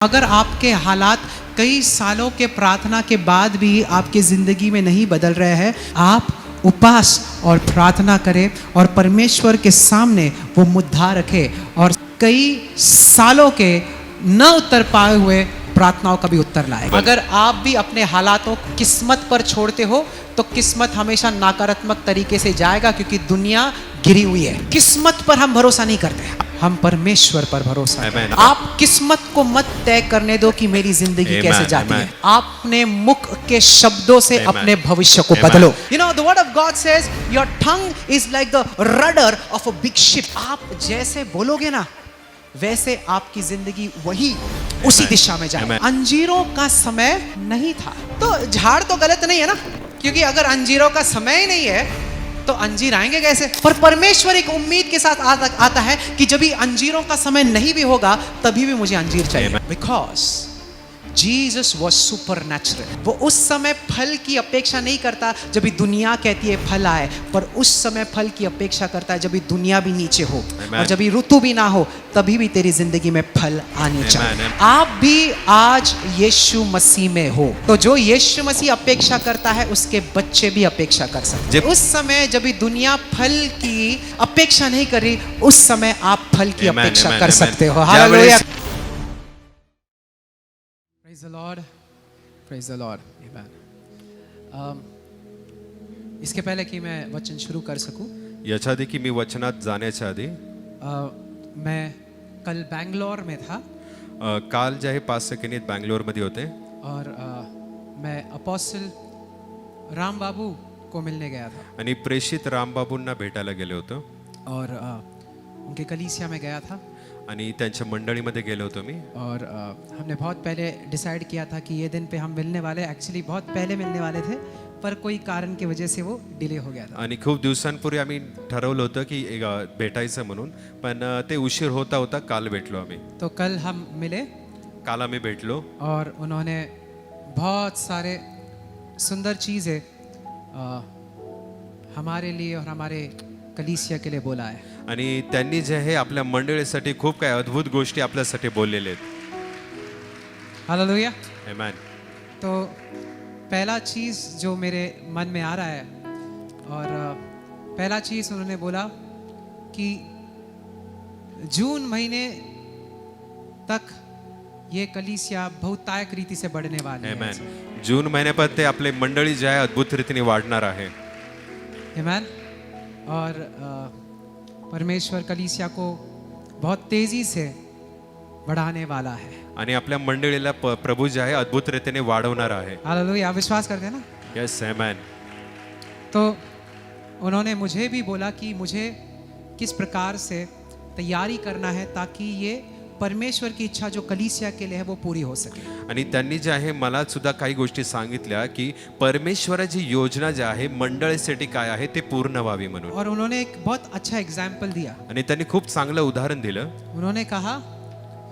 अगर आपके हालात कई सालों के प्रार्थना के बाद भी आपकी ज़िंदगी में नहीं बदल रहे हैं, आप उपवास और प्रार्थना करें और परमेश्वर के सामने वो मुद्दा रखें और कई सालों के न उत्तर पाए हुए प्रार्थनाओं का भी उत्तर लाए। अगर आप भी अपने हालातों को किस्मत पर छोड़ते हो तो किस्मत हमेशा नकारात्मक तरीके से जाएगा, क्योंकि दुनिया गिरी हुई है। किस्मत पर हम भरोसा नहीं करते, हम परमेश्वर पर भरोसा करते हैं। आप किस्मत को मत तय करने दो कि मेरी जिंदगी कैसे जाती है। आप अपने मुख के शब्दों से अपने भविष्य को बदलो। You know the word of God says your tongue is like the rudder of a big ship। आप जैसे बोलोगे ना वैसे आपकी जिंदगी वही उसी दिशा में जाए। अंजीरों का समय नहीं था तो झाड़ तो गलत नहीं है ना, क्योंकि अगर अंजीरों का समय ही नहीं है तो अंजीर आएंगे कैसे। पर परमेश्वर एक उम्मीद के साथ आता है कि जब भी अंजीरों का समय नहीं भी होगा तभी भी मुझे अंजीर चाहिए। Because Jesus was super natural. वो उस समय फल की अपेक्षा नहीं करता जब भी दुनिया कहती है फल आए, पर उस समय फल की अपेक्षा करता है जब भी दुनिया भी नीचे हो और जब भी ऋतु भी ना हो तभी भी तेरी जिंदगी में फल आने चाहिए। आप भी आज यीशु मसीह में हो तो जो यीशु मसीह अपेक्षा करता है उसके बच्चे भी अपेक्षा कर सकते। उस समय जब भी दुनिया फल की अपेक्षा नहीं कर रही उस समय आप फल की अपेक्षा कर सकते हो। Hallelujah. Praise the Lord. Praise the Lord. Amen. इसके पहले कि मैं वचन शुरू कर सकूं, याच्या आधी की मी वचनात जाण्याच्या आधी मैं कल बैंगलोर में था काल जे आहे 5 सेकंद बँगलोर मध्ये होते और मैं अपोस्टल राम बाबू को मिलने गया था आणि प्रेषित रामबाबूंना भेटायला गेले होतो और उनके कलीसिया में गया था आणि त्यांच्या मंडळीमध्ये गेलो होतो मी। और हमने बहुत पहले डिसाइड किया था कि ये दिन पे हम मिलने वाले, एक्चुअली बहुत पहले मिलने वाले थे पर कोई कारण की वजह से वो डिले हो गया था। आणि खूप दिवसांपूर्वी आम्ही ठरवलं होतं की भेटायचं म्हणून, पण ते उशीर होता होता काल भेटलो आम्ही। तो कल हम मिले, काल आम्ही भेटलो और उन्होंने बहुत सारे सुंदर चीज़ें हमारे लिए और हमारे कलीसिया के लिए बोला है। आणि त्यांनी जे आहे आपल्या मंडळीसाठी खूप काही अद्भुत गोष्टी आपल्यासाठी बोललेले आहेत। हालेलुया। आमेन। तो पहला चीज़ जो मेरे मन में आ रहा है और पहला चीज़ उन्होंने बोला कि जून महीने तक ये कलीसिया बहुतायक रीति से बढ़ने वाली है। आमेन। जून महिन्यापर्यंत ते आपले मंडळी जे आहे अद्भुत रीतीने वाढणार आहे। आमेन। और परमेश्वर कलीसिया को बहुत तेजी से बढ़ाने वाला है आणि आपल्या मंडळीला प्रभू जे आहे अद्भुत रीतीने वाढवणार आहे। हालेलुया। विश्वास करते हैं ना? Yes amen. तो उन्होंने मुझे भी बोला कि मुझे किस प्रकार से तैयारी करना है ताकि ये परमेश्वर की इच्छा जो कलीसिया के लिए है वो पूरी हो सके। आणि त्यांनी जे आहे मला सुद्धा काही गोष्टी सांगितल्या की परमेश्वराची योजना जी आहे मंडळीसाठी काय आहे ते पूर्ण व्हावी म्हणून। और उन्होंने एक बहुत अच्छा एग्जाम्पल दिया। आणि त्यांनी खूप चांगलं उदाहरण दिलं। उन्होंने कहा,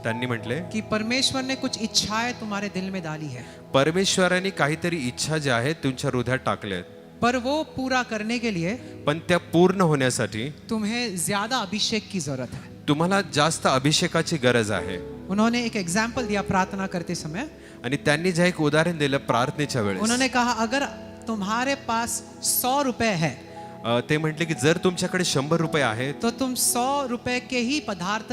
त्यांनी म्हटले कि परमेश्वर ने कुछ इच्छाएं तुम्हारे दिल में डाली है, परमेश्वराने काहीतरी इच्छा ज्या आहेत तुमच्या हृदयात टाकल्या आहेत, पर वो पूरा करने के लिए पण त्या पूर्ण होण्यासाठी तुम्हें ज्यादा अभिषेक की जरूरत है। तुम्हाला जास्त अभिषेकाची गरज आहे। उन्होंने एक एग्जाम्पल दिया प्रार्थना करते समय, आणि त्यांनी जे एक उदाहरण दिलं प्रार्थनेच्या वेळेस। उन्होंने कहा अगर तुम्हारे पास 100 रुपए है ते म्हटले की जर तुमच्याकडे 100 रुपये आहेत तो तुम 100 रुपए के ही पदार्थ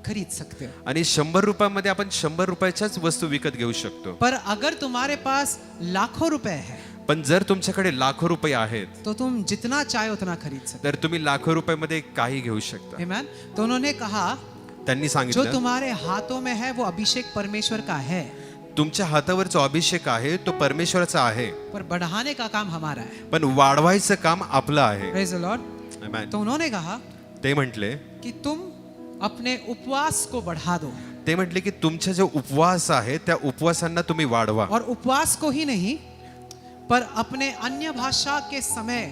खरीद सकते हो, आणि 100 रुपयामध्ये आपण 100 रुपयाच्याच वस्तू विकत घेऊ शकतो। पर अगर तुम्हारे पास लाखों रुपए है पण जर तुमच्याकडे लाखो रुपये आहेत तो तुम जितना चाहे उतना खरीद सकते तर तुम्ही लाखो रुपयामध्ये काही घेऊ शकता। आमेन। तो उन्होंने कहा त्यांनी जो सांगितलं तुम्हारे हाथों में है वो अभिषेक परमेश्वर का है, तुमच्या हातावर जो अभिषेक आहे तो परमेश्वराचा आहे, पर बढ़ाने का काम हमारा है। पण वाढवायचं काम आपलं आहे। Praise the Lord. आमेन। तो उन्होंने कहा ते म्हटले कि तुम अपने उपवास को बढ़ा दो, ते म्हटले की तुमचे जो उपवास आहे त्या उपवासांना तुम्ही वाढवा, और उपवास को ही नहीं पर अपने अन्य भाषा के समय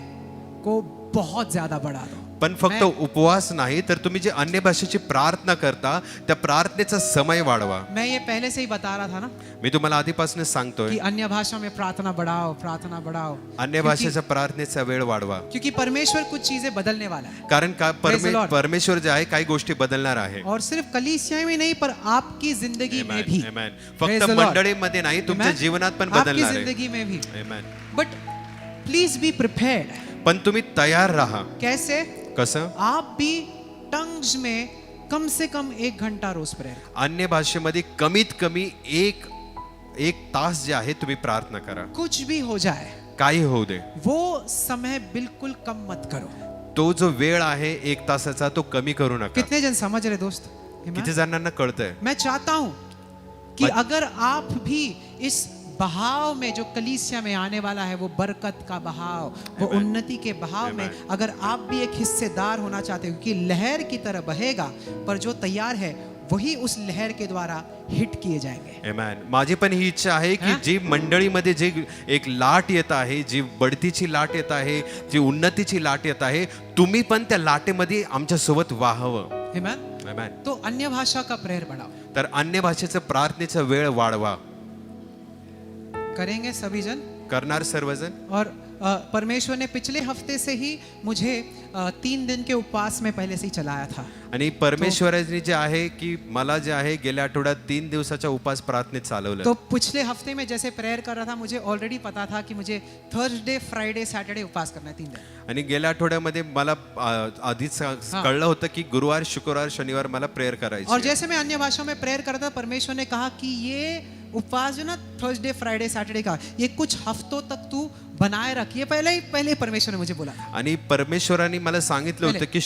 को बहुत ज्यादा बढ़ा दो। पण फक्त उपवास नाही तर तुम्ही जे अन्य भाषेची प्रार्थना करता त्या प्रार्थनेचा समय वाढवा. मैं ये पहले से ही बता रहा था ना मी तुम्हाला आधीपासूनच सांगतोय कि अन्य भाषा में प्रार्थना बढ़ाओ, प्रार्थना बढ़ाओ, अन्य भाषेच्या प्रार्थनेचा वेळ वाढवा. क्योंकि परमेश्वर कुछ चीजें बदलने वाला है. कारण का Praise the Lord. परमेश्वर जे आहे काही गोष्टी बदलणार आहे. और सिर्फ कलीसिया में नहीं पर आपकी जिंदगी में भी. Amen. Praise फक्त the Lord. मंडळीमध्ये नाही तुमच्या Amen. जीवनात पण आपकी बदलणार आहे. जिंदगी में भी. Amen. But please be prepared. पण तुम्ही तयार राहा. कैसे? कसं? आप भी टंग्स में कम से कम 1 घंटा रोज प्रेयर. अन्य भाषेमध्ये कमीत कमी एक तास जे आहे तुम्ही प्रार्थना करा. कुछ भी हो जाए काही होऊ दे, वो समय बिल्कुल कम मत करो. तो जो वेळ आहे 1 तासाचा तो कमी करू नका. कितने जन समझ रहे दोस्त? किती जणांना कळतंय? मैं चाहता हूं कि अगर आप भी इस बहाव में जो कलीसिया में आने वाला है, वो बरकत का बहाव, वो Amen. उन्नति के बहाव में अगर आप भी एक हिस्सेदार होना चाहते हो, कि लहर की तरह बहेगा पर जो तैयार है वही उस लहर के द्वारा हिट किए जाएंगे. Amen. माझी पण ही इच्छा आहे की जी मंडळीमध्ये जी एक लाट येत आहे, जी बढतीची लाट येत आहे, जी उन्नतीची लाट येत आहे, तुम्ही पण त्या लाटेमध्ये आमच्या सोबत वाहावं. Amen. Amen. तो अन्य भाषा का प्रेयर बढ़ाओ. तर अन्य भाषेचं प्रार्थनेचा वेळ वाढवा. करेंगे सभी जन. करणार सर्वजण. और परमेश्वर ने पिछले हफ्ते से ही मुझे 3 दिन के उपवास में पहले से ही चलाया था. आणि परमेश्वराने जे आहे की मला जे आहे गेल्या आठवड्यात 3 दिवसाचा उपवास प्रार्थनेत चालवलं. तो पिछले हफ्ते में जैसे प्रेयर कर रहा था, मुझे ऑलरेडी पता था कि मुझे थर्सडे, फ्राइडे, सैटरडे उपवास करना है 3 दिन. आणि गेल्या आठवड्यामध्ये मला आधीच कळलं होतं की गुरुवार, शुक्रवार, शनिवार मला प्रेयर करायची और आहे. जैसे मैं अन्य भाषा में प्रेयर करता, परमेश्वर ने कहा कि ये उपवास जो ना थर्सडे, फ्राइडे, सैटरडे का, ये कुछ हफ्तों तक तू बनाए रख. ये पहले परमेश्वर ने मुझे बोला. आणि परमेश्वराने मला सांगितलं होतं की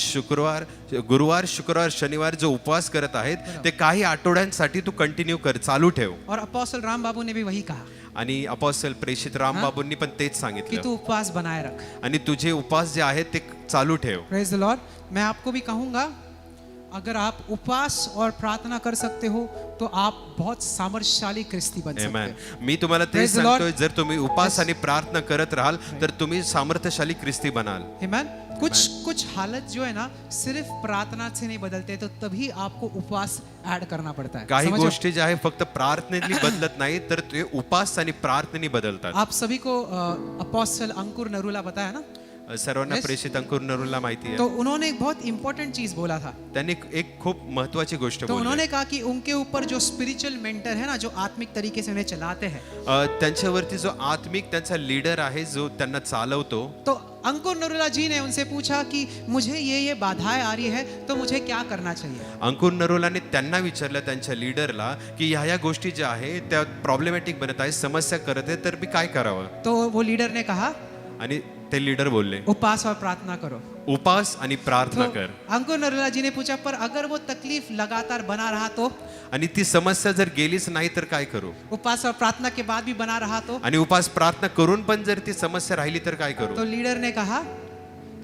गुरुवार, शुक्रवार, शनिवार जो उपवास करत आहेत ते काही आठवड्यांसाठी तू कंटिन्यू कर, चालू ठेव. और अपोस्टल राम बाबू ने भी वही कहा आणि अपोस्टल प्रेषित राम बाबूंनी पण तेच कि सांगितलं तू उपवास बनाए रख. आणि तुझे उपवास जे आहेत ते चालू ठेव. Praise the Lord. मैं आपको भी कहूंगा, अगर आप उपवास और प्रार्थना कर सकते हो तो आप बहुत सामर्थ्यशाली क्रिस्ती बन सकते Amen. हो. मी तुम्हाला तेच Praise the Lord. सांगतोय, जर तुम्ही उपवास आणि प्रार्थना करत राहाल तर तुम्ही सामर्थ्यशाली ख्रिस्ती बनाल. Amen. कुछ हालत जो है ना सिर्फ प्रार्थना से नहीं बदलते, तो तभी आपको उपवास ऐड करना पड़ता है. काही समझ रहे हो? गोष्टी ज्या आहे फक्त प्रार्थनेने बदलत नाही तर ते उपवास आणि प्रार्थनेने बदलतात. आप सभी को अपोस्टल अंकुर नरूला बताया ना, सर्वांना Yes. प्रेषित अंकुर नरूला माहिती आहे. तो उन्होंने एक बहुत इंपॉर्टेंट चीज बोला था. त्यांनी एक खूप महत्वाची गोष्ट तो बोलली. उन्होंने कहा कि उनके ऊपर जो स्पिरिचुअल मेंटर है ना, जो आत्मिक तरीके से उन्हें चलाते हैं, त्यांच्यावरती जो आत्मिक त्यांचा लीडर आहे जो त्यांना चालवतो, तो अंकुर नरूला जी ने उनसे पूछा कि मुझे ये बाधाएं आ रही है, तो मुझे क्या करना चाहिए. अंकुर नरोलाने त्यांना विचारलं त्यांच्या लीडरला की ह्या गोष्टी ज्या आहे त्या प्रॉब्लेमॅटिक बनत आहे, समस्या करत आहे, तर मी काय करावं. तो वो लीडर ने कहा आणि ते लीडर बोलले उपवास और प्रार्थना करो. उपवास आणि प्रार्थना तो कर. अंकुर नरूला जी ने पूछा, पर अगर वो तकलीफ लगातार बना रहा तो, आणि ती समस्या जर गेलीच नाही तर काय करू. उपवास और प्रार्थना के बाद भी बना रहा तो. आणि उपवास प्रार्थना करून पण जर ती समस्या राहिली तर काय करू. तो लीडर ने कहा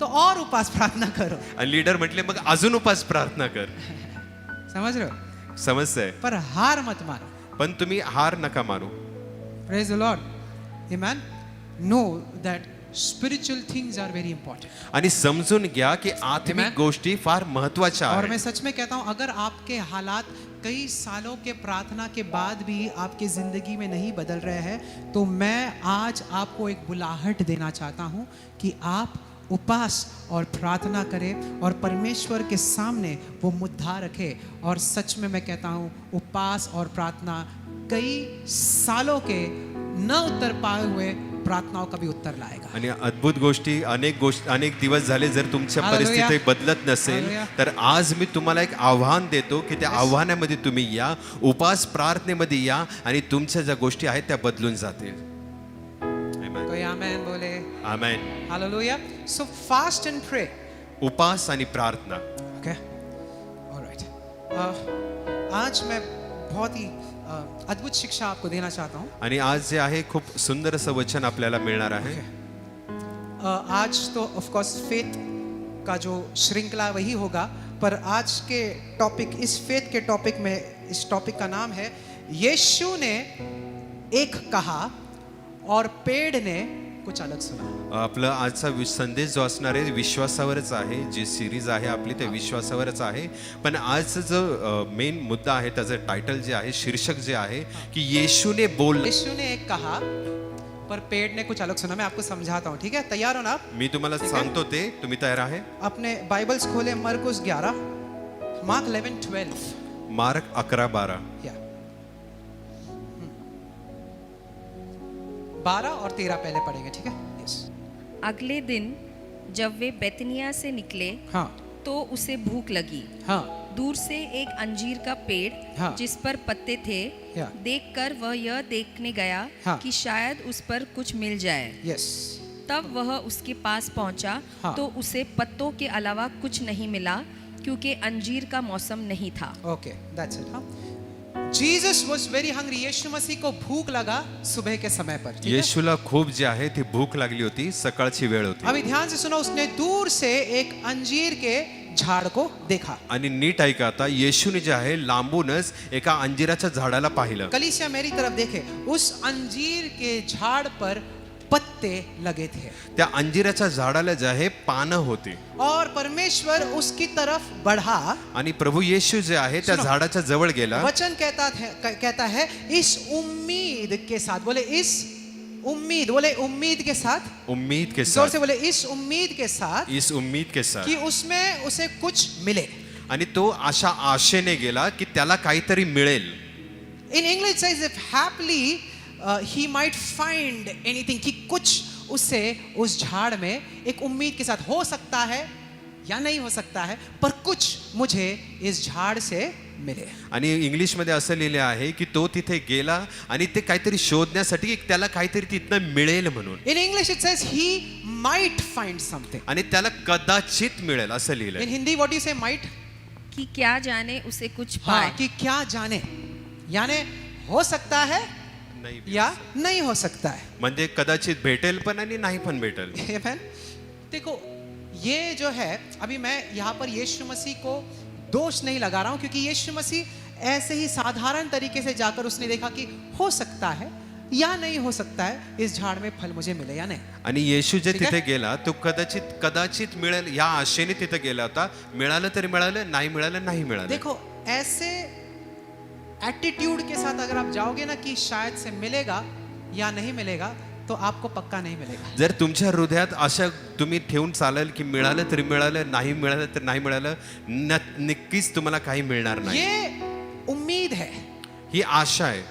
तो और उपवास प्रार्थना करो. आणि लीडर म्हटले मग अजून उपवास प्रार्थना कर. समझ रहे हो? समस्या आहे पर हार मत मानो. पण तुम्ही हार नका मारू. Praise the Lord. Amen. Know that spiritual things are very important. आणि समजून घ्या की आत्मिक Amen. गोष्टी फार महत्वाच्या और मैं आहेत. सच में कहता हूं, अगर आपके हालात कई सालों के प्रार्थना के बाद भी आपकी जिंदगी में नहीं बदल रहे हैं, तो मैं आज आपको एक बुलाहट देना चाहता हूं कि आप उपवास और प्रार्थना करें और परमेश्वर के सामने वो मुद्दा रखें. और सच में मैं कहता हूं, उपवास और प्रार्थना कई सालों के न उत्तर पाए हुए प्रार्थनाओं का भी उत्तर लाएगा. आणि अद्भुत गोष्टी अनेक दिवस झाले जर तुमच्या Hallelujah. परिस्थिती बदलत नसेल Hallelujah. तर आज मी तुम्हाला एक आव्हान देतो की त्या आव्हानामध्ये तुम्ही या, उपवास प्रार्थनेमध्ये या आणि तुमच्या ज्या गोष्टी आहेत त्या बदलून जातील. Amen. कोई आमेन बोले. Amen. Hallelujah. So fast and pray. उपवास आणि प्रार्थना. Okay. All right. आज मैं बहुत ही अद्भुत शिक्षा आपको देना चाहता हूँ. आणि आज जे आहे खूप सुंदर असं वचन आपल्याला मिळणार आहे. आज तो ऑफ कोर्स फेथ का जो श्रृंखला वही होगा, पर आज के टॉपिक, इस फेथ के टॉपिक में, इस टॉपिक का नाम है यीशु ने एक कहा और पेड़ ने कुछ अलग सुना। आपलं आजचा संदेश जो असणार आहे विश्वासावरच आहे. जी सिरीज आहे आपली ते विश्वासावरच आहे. पण आजचा जो मेन मुद्दा आहे त्याचं टायटल जे आहे, शीर्षक जे आहे की येशूने बोल. यीशु ने एक कहा पर पेड़ ने कुछ अलग सुना। मैं आपको समझाता हूँ, ठीक है? तैयार हो ना आप? मी तुम्हाला सांगतो ते, तुम्ही तयार आहे? अपने बाइबल्स खोले, मरकुस 11, मार्क 11:12 मार्क 11:12 या 12 और 13 पहले पढ़ेंगे, ठीक है? यस। अगले दिन जब वे बेतनिया से निकले हाँ तो उसे भूख लगी। हाँ दूर से एक अंजीर का पेड़ हाँ। जिस पर पत्ते थे या। देखकर वह यह देखने गया हाँ। कि शायद उस पर कुछ मिल जाए। यस। तब वह उसके पास पहुंचा हाँ। तो उसे पत्तों के अलावा कुछ नहीं मिला क्योंकि अंजीर का मौसम नहीं था। Okay, that's it. हाँ, जीसस वाज वेरी हंग्री। यीशु मसीह को भूख लगा सुबह के समय पर, ठीक है? येशूला खूप जे आहे ती भूक लागली होती, सकाळची वेळ होती. अभी ध्यान से सुनो, उसने दूर से एक अंजीर के झाड़ को देखा। आणि नीट ऐका आता, येशूने जे आहे लांबूनच एका अंजिराच्या झाडाला पाहिलं. कलीसिया मेरी तरफ देखे, उस अंजीर के झाड़ पर पत्ते लगे थे त्या अंजिराच्या झाडाला जे आहे पानं होती. और परमेश्वर उसकी तरफ बढ़ा। आणि प्रभु येशू जे आहे त्या सुनो. झाडाच्या जवळ गेला. वचन कहता है इस उम्मीद के साथ, बोले इस उम्मीद, बोले उम्मीद के साथ, उम्मीद के जोर साथ, से बोले इस उम्मीद के साथ इस उम्मीद के साथ, कि उसमें उसे कुछ मिले। आणि तो अशा आशेने गेला की त्याला काहीतरी मिळेल. In English says if happily he might find anything, कि कुछ उसे उस झाड़ में एक उम्मीद के साथ हो सकता है या नहीं हो सकता है, पर कुछ मुझे इस झाड़ से मिले। आणि इंग्लिश मध्ये असं लिहिले आहे की तो तिथे गेला आणि ते काहीतरी शोधण्यासाठी की त्याला काहीतरी तिथनं मिळेल म्हणून. In English it says he might find something. आणि त्याला कदाचित मिळेल असं इन लिहिलंय. Hindi what you say might? कि क्या जाने उसे कुछ हाँ, पाए। कि क्या जाने, यानी हो सकता है नाही या नहीं हो सकता है। म्हणजे कदाचित भेटेल पण आणि नाही पण भेटेल. Amen? देखो, ये जो है, अभी मैं यहाँ पर यीशु मसीह को दोष नहीं लगा रहा हूँ, क्योंकि यीशु मसीह ऐसे ही साधारण तरीके से जाकर उसने देखा कि हो सकता है या नहीं हो सकता है इस झाड़ में फल मुझे मिले या नहीं। आणि येशू जे ठीक आहे? तिथे गेला तो कदाचित मिळेल या आशेने तिथे गेला होता. मिळालं तरी मिळालं, नाही मिळालं नाही मिळालं. देखो, ऐसे एटीट्यूड के साथ अगर आप जाओगे ना कि शायद से मिलेगा या नहीं मिलेगा, तो आपको पक्का नहीं मिलेगा। जर तुमच्या हृदयात अशा तुम्ही ठेवून चालेल की मिळालं तरी मिळालं, नाही मिळालं तर नाही मिळालं, नक्कीच तुम्हाला काही मिळणार नाही. ये उम्मीद है, ही आशा आहे,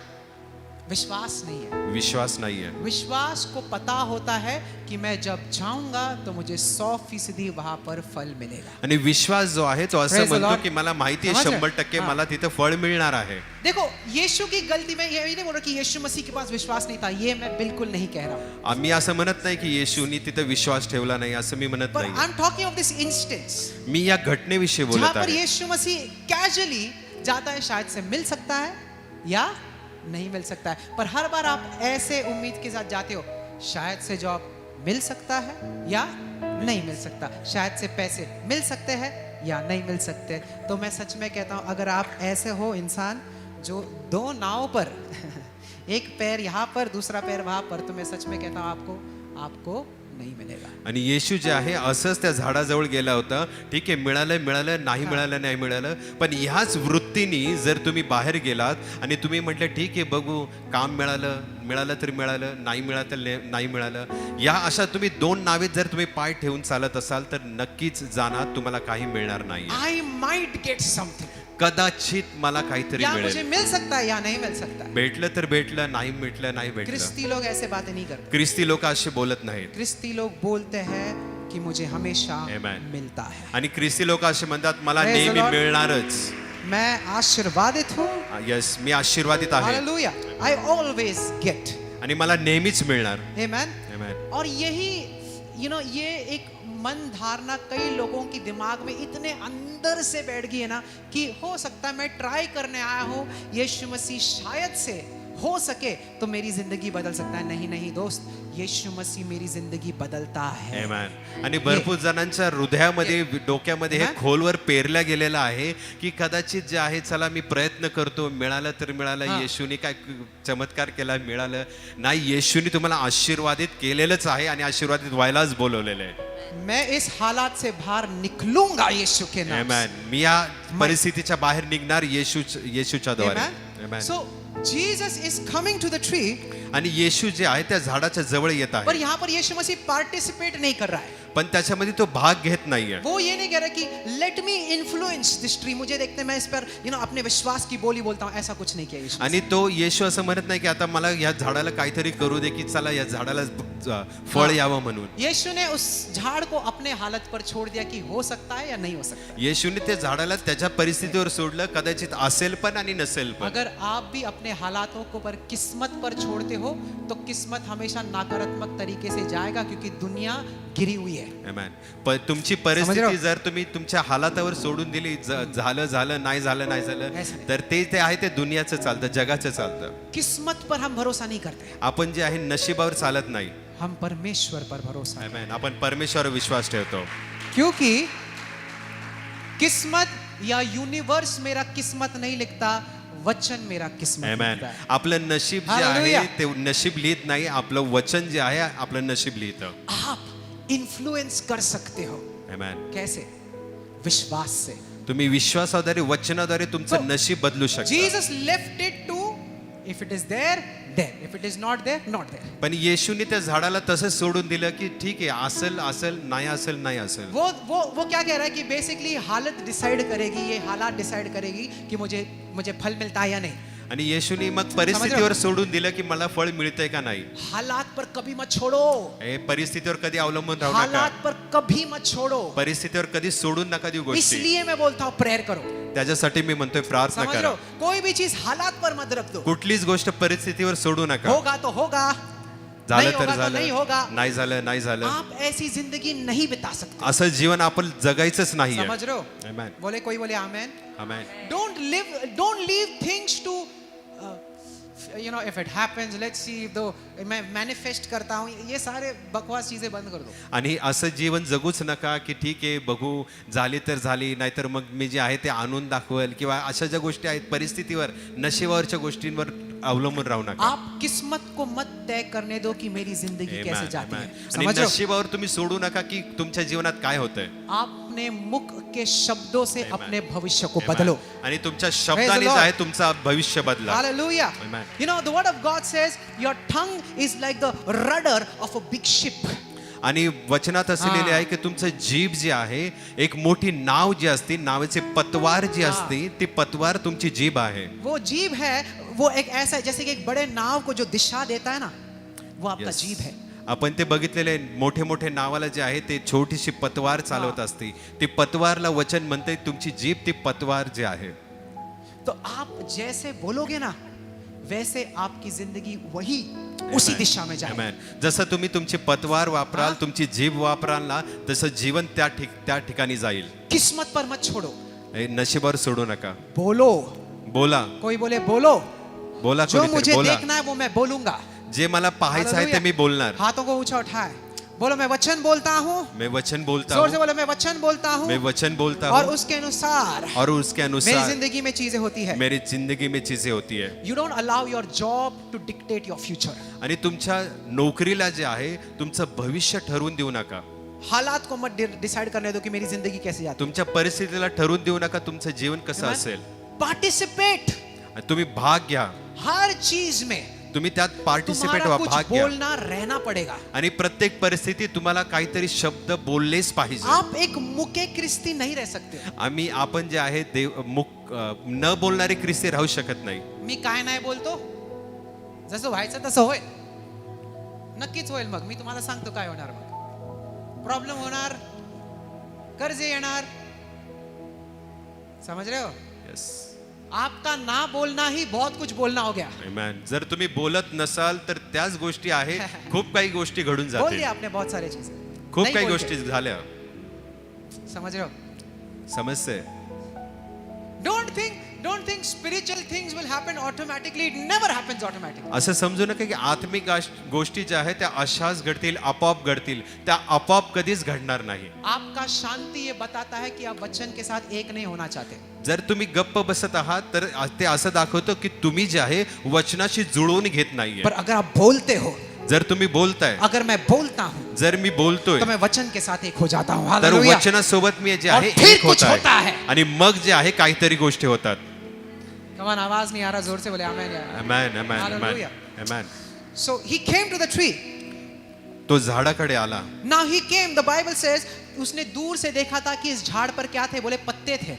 विश्वास नहीं है। विश्वास नाहीये. विश्वास को पता होता है कि मैं जब जाऊंगा तो मुझे 100% वहां पर फल मिलेगा। आणि विश्वास जो आहे तो असं Praise the म्हणतो Lord. की मला माहिती आहे समझ रहे? 100% हाँ. मला तिथं फळ मिळणार आहे. देखो, यीशु की गलती में ये नहीं बोल रहा कि यीशु मसीह के पास विश्वास नहीं था, ये मैं बिल्कुल नहीं कह रहा हूं। आम्ही असं म्हणत नाही की येशूनी तिथं विश्वास ठेवला नाही असं मी म्हणत पर नाही. I am talking of this instance मी या घटनेविषयी जहां बोलत पर आहे. यीशु मसीह कैजुअली जाता है, शायद से मिल सकता है या नहीं मिल सकता है, पर हर बार आप ऐसे उम्मीद के साथ जाते हो, शायद से जॉब मिल सकता है या नहीं मिल सकता, शायद से पैसे मिल सकते हैं या नहीं मिल सकते। तो मैं सच में कहता हूं, अगर आप ऐसे हो इंसान जो दो नाव पर एक पैर यहाँ पर दूसरा पैर वहां पर, तो मैं सच में कहता हूं आपको नहीं मिलेगा। आणि येशू जे आहे असंच त्या झाडाजवळ गेला होता. ठीक आहे, मिळालं मिळालं, नाही मिळालं नाही मिळालं, पण ह्याच वृत्तीने जर तुम्ही बाहेर गेलात आणि तुम्ही म्हटलं ठीक आहे बघू, काम मिळालं, मिळालं तरी मिळालं, नाही मिळालं तर नाही मिळालं, या अशा तुम्ही दोन नावेत जर तुम्ही पाय ठेवून चालत असाल तर नक्कीच जाणार, तुम्हाला काही मिळणार नाही. आई माइट गेट समथिंग, कदाचित मला काहीतरी या मुझे मिळेल. मिल सकता है या नहीं मिल सकता है। भेटलं तर भेटलं, नाही भेटलं नाही भेटलं. क्रिस्ती लोग ऐसे बातें नहीं करते। ख्रिस्ती लोक असे बोलत नाहीत. क्रिस्ती लोग बोलते हैं कि मुझे हमेशा Amen. मिलता है, आणि ख्रिस्ती लोक असे म्हणतात मला Praise the नेहमी Lord. मिळणारच. मैं आशीर्वादित हूँ। यस, मी आशीर्वादित आहे हालेलुया, आई ऑलवेज गेट, आणि मला नेहमीच मिळणार. आमेन। Amen. और यही ये एक मन धारणा कई लोगों की दिमाग में इतने अंदर से बैठ गई है ना कि हो सकता है मैं ट्राई करने आया हूँ, यीशु मसीह शायद से हो सके तो मेरी जिंदगी बदल सकता है। नहीं नहीं दोस्त, यीशु मसीह मेरी जिंदगी बदलता है। Amen. आणि भरपूर जणांच्या हृदयामध्ये डोक्यामध्ये हे Amen. खोलवर पेरल्या गेलेलं आहे की कदाचित जे आहे, चला मी प्रयत्न करतो, मिळालं तर मिळालं, हा. येशूने काय चमत्कार केला मिळालं नाही, येशूने तुम्हाला आशीर्वादित केलेलंच आहे आणि आशीर्वादित व्हायलाच बोलवलेलं आहे. मैं इस हालात से बाहर निकलूंगा यीशु के नाम से। Amen. मी या परिस्थितीच्या बाहेर निघणार येशूच्या द्वारे. Amen. Amen. So Jesus is coming to the tree, आणि येशू जे आहे त्या झाडाच्या जवळ येत पर आहे, यहाँ पर यीशु मसीह पार्टिसिपेट नहीं कर रहा है। पण त्याच्यामध्ये तो भाग घेत नाहीये. वो ये नहीं कह रहा कि लेट मी इन्फ्लुएंस दिस ट्री, मुझे देखते मैं इस पर अपने विश्वास की बोली बोलता हूँ, ऐसा कुछ नहीं किया यीशु। आणि तो येशू असं म्हणत नाही की आता मला या झाडाला काहीतरी करू दे, की चला या झाडाला फळ यावं म्हणून. यीशु ने उस झाड़ को अपने हालत पर छोड़ दिया कि हो सकता है या नहीं हो सकता। येशूने त्या झाडाला त्याच्या परिस्थितीवर सोडलं, कदाचित असेल पण आणि नसेल पण. अगर आप भी अपने हालातों को पर किस्मत पर छोड़ते हो तो किस्मत हमेशा नकारात्मक तरीके से जाएगा, क्योंकि दुनिया गिरी हुई है। Amen. तुमची समझ परिस्थिती रहे हो? जर तुम्ही तुमच्या हालातावर सोडून दिली, झालं झालं, नाही झालं नाही झालं, ऐसा नाही. तर ते आहे ते दुनियाचं चालतं, जगाचं चालतं. किस्मत पर हम भरोसा नहीं करते, आपण जे आहे नशिबावर चालत नाही. हम परमेश्वर पर भरोसा। Amen. आपण परमेश्वरावर विश्वास ठेवतो. क्योंकि किस्मत या यूनिवर्स मेरा किस्मत नहीं लिखता, वचन मेरा किस्मत Amen. लिखता है। आपलं नशीब जे आहे Hallelujah. ते नशीब लिहित नाही, आपलं वचन जे आहे आपलं नशीब लिहितं. आप इन्फ्लुएंस कर सकते हो। Amen. कैसे? विश्वास से। तुम्ही विश्वासाद्वारे वचनाद्वारे तुमचं So, नशीब बदलू शकता. Jesus left it to, if it is there, there. If it is not there, not there. पण येशूने त्या झाडाला तसंच सोडून दिलं की ठीक आहे, असेल असेल, नाही असेल नाही असेल. वो क्या कह रहा है कि बेसिकली हालत डिसाइड करेगी, ये हालात डिसाइड करेगी कि मुझे फल मिलता है या नहीं। आणि येशूने मग परिस्थितीवर सोडून दिलं की मला फळ मिळतंय का नाही. हालात पर कभी मत छोड़ो, हे परिस्थितीवर कधी अवलंबून राहू नका. हालात पर कभी मत छोड़ो। परिस्थितीवर कधी सोडून नका देऊ गोष्टी. इसलिए मैं बोलता हूँ प्रेयर करो। त्याच्यासाठी मी म्हणतोय प्रार्थना समझ करा. लो, कोई भी चीज हालात पर मत रख दो। कुठलीच गोष्ट परिस्थितीवर सोडू नका. होगा तो होगा, झालं नहीं तर होगा तो झालं, नहीं होगा। नाही झालं नाही झालं, आप ऐसी जिंदगी नहीं बिता सकते। असं जीवन आपण जगायचंच नाहीये. समझ रहे हो? Amen. बोले, कोई बोले आमेन। Amen. Don't leave things to if it happens, let's see, तो मैं मैनिफेस्ट करता हूँ, ये सारे बकवास चीजें बंद कर दो। आणि असं जीवन जगूच नका की ठीक आहे बघू, झाली तर झाली, नाहीतर मग मी जे आहे ते आणून दाखवेल, किंवा अशा ज्या गोष्टी आहेत परिस्थितीवर नशिबावरच्या गोष्टींवर अवलंबून राहू नका. आप किस्मत को मत तय करने दो कि मेरी जिंदगी Amen. कैसे जाती Amen. है। आणि समझ रहे हो? नशिबावर तुम्ही सोडू नका की तुमच्या जीवनात काय होतंय. आपने मुख के शब्दों से Amen. अपने भविष्य को Amen. बदलो। आणि तुमच्या शब्दाने Lord. जे आहे तुमचा भविष्य बदला. Hallelujah. Amen. The word of God says your tongue is like the rudder of a big ship. आणि वचनात असलेले आहे की तुमचं जीभ जे आहे, एक मोठी नाव जी असते, नावेचे पतवार जी असते, ती पतवार तुमची जीभ आहे. वो जीभ है, वो एक ऐसा है जैसे कि एक बड़े नाव को जो दिशा देता है ना, वो आपका Yes. जीभ है। आपण ते बघितलेले मोठे मोठे नावाला जे आहे ते छोटीशी पतवार चालवत असते. ती पतवारला वचन म्हणते तुमची जीभ ती पतवार जे आहे. तो आप जैसे बोलोगे ना, वैसे आपकी जिंदगी वही उसी दिशा में जाएगी। Amen. जसं तुम्ही तुमची पतवार वापराल, तुमची जीभ वापराल ना, तसं जीवन त्या ठिकाणी जाईल. किस्मत पर मत छोड़ो, हे नशिबावर सोडू नका. बोलो। बोला कोई बोले बोलो, बोला, जो कोणीतरी मुझे बोला. देखना है वो मैं बोलूंगा। जे मला पाहायचं आहे ते मी बोलणार. हाथों को ऊंचा उठाए, बोलो मैं वचन बोलता हूँ। मैं वचन बोलता जोर से हूँ, बोलो मैं वचन बोलता हूँ, मैं वचन बोलता और हूँ, उसके अनुसार और उसके मेरी अनुसार जिंदगी में चीजें होती है। मेरी जिंदगी में चीजें होती है. You don't allow your job to dictate your future. आणि तुमच्या नोकरीला जे आहे तुमचं भविष्य ठरवून देऊ नका. हालात को मत डिसाइड करने दो कि मेरी जिंदगी कैसे जाती तुमच्या परिस्थितीला ठरवून देऊ नका तुमचं जीवन कसं है। असेल. पार्टिसिपेट, तुम्ही भाग घ्या, हर चीज में तुम्ही त्यात पार्टिसिपेट तुम्हारा व्हा, कुछ भाग घ्या. बोलना रहना पड़ेगा। आणि प्रत्येक परिस्थितीत तुम्हाला काहीतरी शब्द बोललेच पाहिजे. आप एक मुके क्रिस्ती नहीं रह सकते। आपण जे आहे न बोलणारे ख्रिस्ती राहू शकत नाही. मी काय नाही बोलतो, जसं व्हायचं तसं होईल, नक्कीच होईल। मग मी तुम्हाला सांगतो काय होणार, मग प्रॉब्लेम होणार, कर्ज येणार, समझ रहे हो? Yes. आपका ना बोलना ही बहुत कुछ बोलना हो गया। Amen. जर तुम्ही बोलत नसाल तर त्याच गोष्टी आहे, खूप काही गोष्टी घडून बोल जातील. दिया आपने बहुत सारी चीजें, खूप नहीं काही बोलते। गोष्टी झाल्या. समझ रहे हो? समजते. Don't think Don't think spiritual things will happen automatically. It never happens automatically. असं समजू नका की आत्मिक गोष्टी ज्या आहेत त्या अशाच घडतील, आपोआप घडतील. त्या आपोआप कधीच घडणार नाही. आपका शांति ये बताता है कि आप वचन के साथ एक नहीं होना चाहते. जर तुम्ही गप्प बसत आहात तर ते असं दाखवतं की तुम्ही जे आहे वचनाशी जुळवून घेत नाहीये. पर अगर आप बोलते हो, जर तुम्ही बोलताय, अगर मैं बोलता हूँ, जर मी बोलतोय, तो मैं वचन के साथ एक हो जाता हूँ. तर हालेलुया. वचनासोबत मी जे और आहे फिर एक कुछ होत होता आहे है. आणि मग जे आहे काहीतरी गोष्टी होतात. कमान आवाज नहीं आ रहा, जोर से बोले amen. Amen, amen, amen, Hallelujah. Amen. So he came to the tree. तो झाडाकडे आला. Now he came, the Bible says, उसने दूर से देखा था कि इस झाड़ पर क्या थे. बोले पत्ते थे.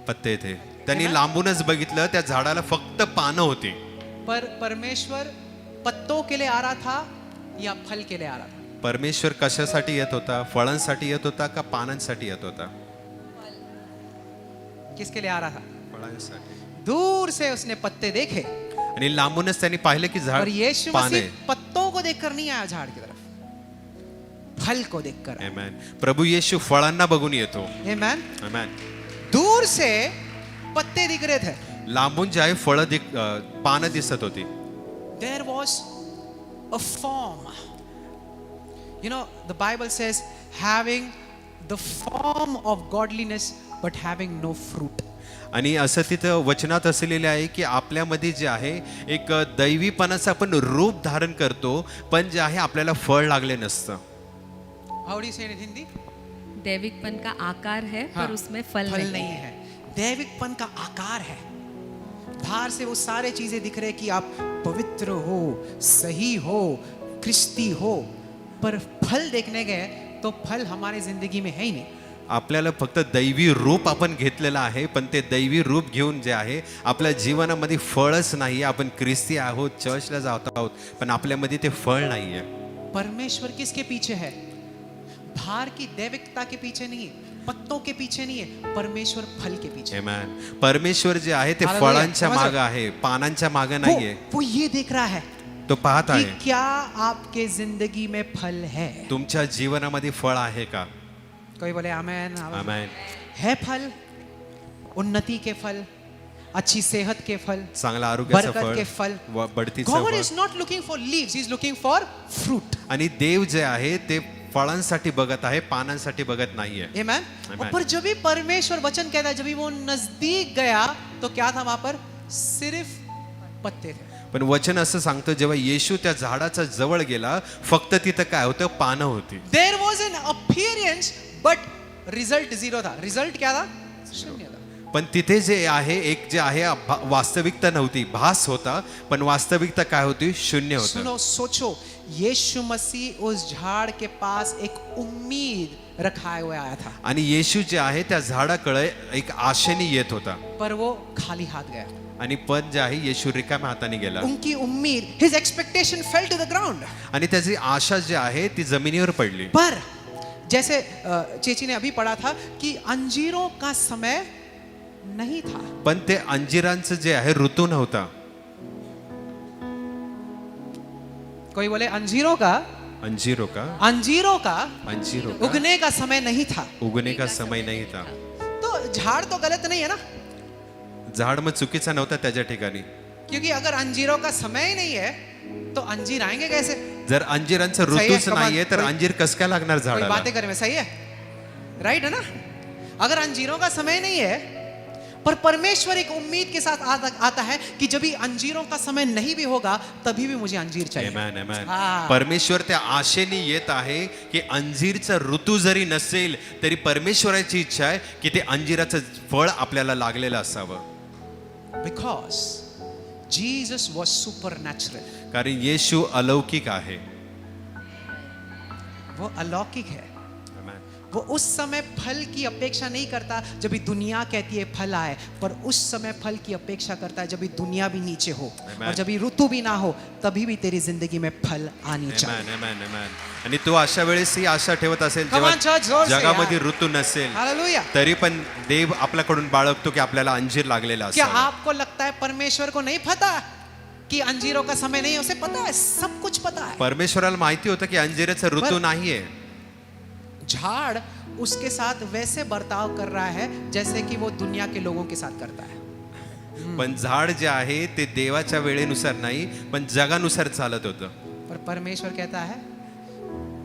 पत्ते थे. त्यांनी लांबूनच बघितलं त्या झाडाला फक्त पानं होती. पर परमेश्वर पत्तों के लिए आ रहा था या फल के लिए आ रहा था. परमेश्वर कशासाठी येत होता? फळांसाठी येत होता का पानांसाठी येत होता? किसके लिए आ रहा था? फळांसाठी. दूर से उसने पत्ते देखे, आणि लांबूनच त्यांनी पाहिलं की पर झाड यीशु पाने. मसीह पत्तों को देखकर नहीं आया झाड़ की तरफ, फल को देखकर आया. आमेन. प्रभु येशू फळांना बघून येतो. आमेन. आमेन. दूर से पत्ते दिख रहे थे. लांबून जे आहे पानं दिसत होती. There was a form. You know, the Bible says, having the form of godliness but having no fruit. आणि असं तिथं वचनात असलेले आहे की आपल्यामध्ये जे आहे एक दैवीपणाचं आपण रूप धारण करतो, पण जे आहे आपल्याला फळ लागले नसतं. How do you say it in Hindi? दैविकपन का आकार है हाँ, पर उसमें फल नहीं है. दैविकपन का आकार है. बाहर से वो सारे चीजें दिख रहे कि आप पवित्र हो, सही हो, क्रिस्ती हो, पर फल देखने गए तो फल हमारी जिंदगी में है ही नहीं. आपल्याला फक्त दैवी रूप आपण घेतलेलं आहे, पण ते दैवी रूप घेऊन जे आहे आपल्या जीवनामध्ये फळच नाही. आपण ख्रिस्ती आहोत, चर्चला जात आहोत, पण आपल्यामध्ये ते फळ नाहीये. परमेश्वर किसके पीछे है? बाहर की दैविकता के पीछे नहीं, पत्तों के पीछे नहीं है, परमेश्वर फल के पीछे. आमेन. परमेश्वर जे आहे ते हालेलुया. फळांच्या समझ मागे आहे, पानांच्या मागे वो, नाहीये. वो ये देख रहा है तो पाहत कि आहे क्या आपके जिंदगी में फल है. तुमच्या जीवनामध्ये फळ आहे का? कोई बोले आमेन. आमेन. है फल, उन्नति के फल, अच्छी सेहत के फल, चांगला आरोग्याचं बरकत के फळ, फल. बढतीचं God फळ. is not looking for leaves, he is looking for fruit. आणि देव जे आहे ते फळांसाठी बघत आहे, पानांसाठी बघत नाहीये. Amen. Amen. पर जब भी परमेश्वर वचन कहता है, जब भी वो नजदीक गया तो क्या था वहां पर? सिर्फ पत्ते थे. पण वचन असं सांगतं जेव्हा येशू त्या झाडाच्या जवळ गेला, फक्त तिथं काय होतं? पानं होती. There was an appearance but result zero था. रिजल्ट क्या था? शून्य था. पण तिथे जे आहे एक जे आहे वास्तविकता नव्हती, भास होता, पण वास्तविकता काय होती? शून्य होतं. सुनो, सोचो, यीशु मसीह उस झाड़ के पास एक उम्मीद रखाए हुए आया था, आणि येशू जे आहे त्या झाडाकडे एक आशेने येत होता, पर वो खाली हाथ गया. आणि पण जे आहे येशू रिकाम्या हाताने गेला. उनकी उम्मीद, his expectation fell to the ground. आणि त्याची आशा जी आहे ती जमिनीवर पडली. पर जैसे चेची ने अभी पढ़ा था कि अंजीरों का समय नहीं था. पण ते अंजिरांचं जे आहे ऋतू नव्हता. कोई बोले अंजीरों का अंजीरों का अंजीरों का अंजीरों का उगने का समय नहीं था. उगने का समय नहीं था. तो झाड़ तो गलत नहीं है ना, झाड मग चुकीचा नव्हता त्याच्या ठिकाणी. क्योंकि अगर अंजीरों का समय ही नहीं है तो अंजीर आएंगे कैसे? जर अंजिरांचा सही आहे, ऋतूच कमाल. नाहीये तर कोई- अंजीर कस काय लागणार कोई झाडाला? बातें करे में सही है, राइट है ना? अगर अंजीरों का समय नहीं है, पर परमेश्वर एक उम्मीद के साथ आता है कि जब भी अंजीरों का समय नहीं भी होगा तभी भी मुझे अंजीर चाहिए. Amen, amen. हा. परमेश्वर त्या आशेने येत आहे की अंजीरचा ऋतू जरी नसेल तरी परमेश्वराची इच्छा आहे की ते अंजीराचं फळ आपल्याला लागलेलं असावं. Because Jesus was supernatural. कारण येशू अलौकिक आहे. वो अलौकिक है. Amen. वो उस समय फल की अपेक्षा नहीं करता जब भी दुनिया कहती है फल आए, पर उस समय फल की अपेक्षा करता है जब भी दुनिया भी नीचे हो. Amen. और जब भी ऋतु भी ना हो तभी भी तेरी जिंदगी में फल आनी चाहिए. Amen, amen, amen. आणि तो अशा वेळेस ही आशा ठेवत असेल Come on, church, जोर जेव्हा से जगामध्ये यार. ऋतू नसेल हालेलुया. तरी पण देव आपल्याकडून बाळगतो की आपल्याला अंजीर लागलेला क्या असावा. आपको लगता है परमेश्वर को नहीं पता कि अंजीरों का समय नहीं है? उसे पता है, सब कुछ पता है. परमेश्वराला माहिती होतं की अंजिराचा ऋतू बरं. नाहीये. झाड़ उसके साथ वैसे बर्ताव कर रहा है जैसे कि वो दुनिया के लोगों के साथ करता है. पण झाड जे आहे ते देवाच्या वेळेनुसार नाही पण जगानुसार चालत होतं. पर परमेश्वर कहता है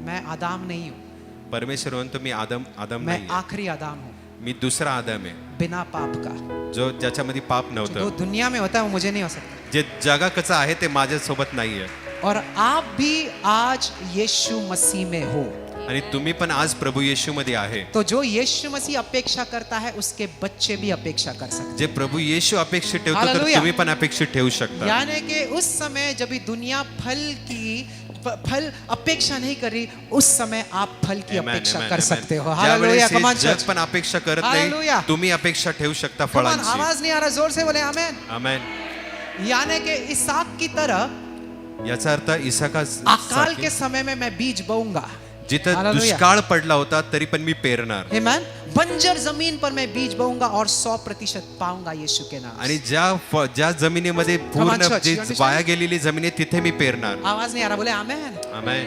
मैं आदाम नहीं हूँ, परमेश्वर म्हणतो मी आदम मैं नाही, आखिरी आदाम हूँ, मी दुसरा आदम आहे बिना पाप का. जो ज्याच्यामध्ये पाप जो नव्हतं. दुनिया में होता है वो मुझे नहीं हो सकता. जे जगाचं आहे ते माझ्यासोबत नाहीये. और आप भी आज यीशु मसीह में हो. आणि तुम्ही पण आज प्रभू येशू मध्ये आहे. तो जो यीशु मसीह अपेक्षा करता है उसके बच्चे भी अपेक्षा कर सकते जे प्रभु येशू अपेक्षित ठेवतो तर हालेलुया. तुम्ही पण अपेक्षित ठेवू हैं. शकता. यानी कि उस समय जब भी दुनिया फल अपेक्षा नहीं कर रही, उस समय आप फल की Amen, अपेक्षा amen, कर amen. सकते हो. ज्यावेळेस हालेलुया. हे कम ऑन जग चर्च. पण अपेक्षा करत हालेलुया. नाही, तुम्ही अपेक्षा ठेवू शकता कम ऑन, फळांची. आवाज नहीं आ रहा, जोर से बोले आमेन. आमेन. यानी कि इसहाक की तरह याचा अर्थ इसाका अकाल के समय में मैं बीज बोऊंगा. जिथं हालेलुया. दुष्काळ पडला होता तरी पण मी पेरणार. आमेन. बंजर जमीन पर मैं बीज बोऊंगा और 100% पाऊंगा यीशु के नाम. आणि ज्या जमिनीमध्ये पूर्ण church, जे you understand? वाया गेलेली जमीन आहे तिथे मी पेरणार. आवाज नहीं आ रहा, बोले amen. Amen.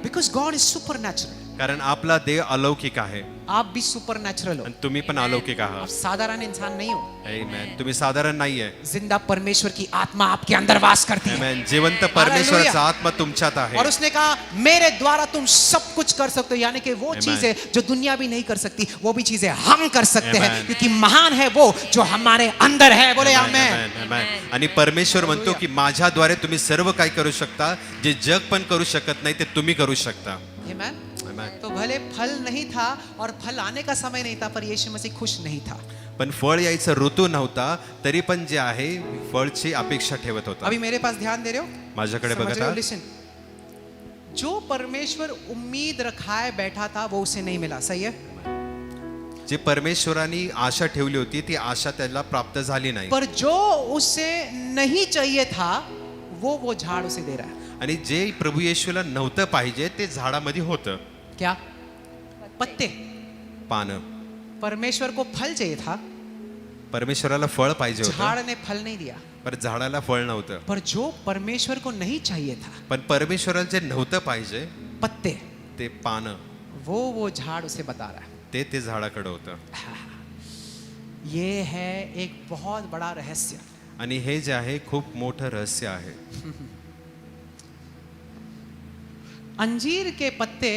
Because God is supernatural. कारण आपला देव अलौकिक आहे आप भी सुपर नेचुरल हो. आणि तुम्ही पण अलौकिक आप आहात. साधारण इंसान नहीं हो. आमेन. तुम्ही साधारण नाहीये. जिंदा परमेश्वर की आत्मा आपके अंदर वास करती है. आमेन. जिवंत परमेश्वराचा आत्मा तुमच्यात आहे. और उसने कहा मेरे द्वारा तुम सब कुछ कर सकते हो. यानी कि वो Amen. चीजें जो दुनिया भी नहीं कर सकती वो भी चीजें हम कर सकते हैं, Amen. क्योंकि महान है वो जो हमारे अंदर है. बोले Amen, आमेन. amen, amen. आणि परमेश्वर म्हणतो की माझ्याद्वारे तुम्ही सर्व काही करू शकता, जे जग पण करू शकत नाही ते तुम्ही करू शकता. Amen. Amen. तो भले फल नहीं था और फल आने का समय नहीं था, पर यीशु मसीह खुश नहीं था. पण फळ यायचा ऋतू नव्हता तरी पण जे आहे फळची अपेक्षा ठेवत होता. अभी मेरे पास ध्यान दे रहे हो, माझ्याकडे समझ बघत रहे हो? आहात? लिसन. जो परमेश्वर उम्मीद रखाए बैठा था वो उसे नहीं मिला. सही है. जे परमेश्वराने आशा ठेवली होती ती आशा त्याला प्राप्त झाली नाही. पर जो उसे नहीं चाहिए था वो झाड़ उसे दे रहा है. आणि जे प्रभू येशूला नव्हतं पाहिजे ते झाडामध्ये होतं. क्या? पत्ते. पानं. परमेश्वर को फल चाहिए था, परमेश्वराला फळ पाहिजे होतं झाड़ ने फल नहीं दिया. पण झाडाला फळ नव्हतं. पर जो परमेश्वर को नहीं चाहिए था, पण परमेश्वराला जे नव्हतं पाहिजे पत्ते, ते पानं वो झाड़ उसे बता रहा है. ते झाडाकडे होतं. ये है एक बहुत बड़ा रहस्य. आणि हे जे आहे खूप मोठं रहस्य आहे. अंजीर के पत्ते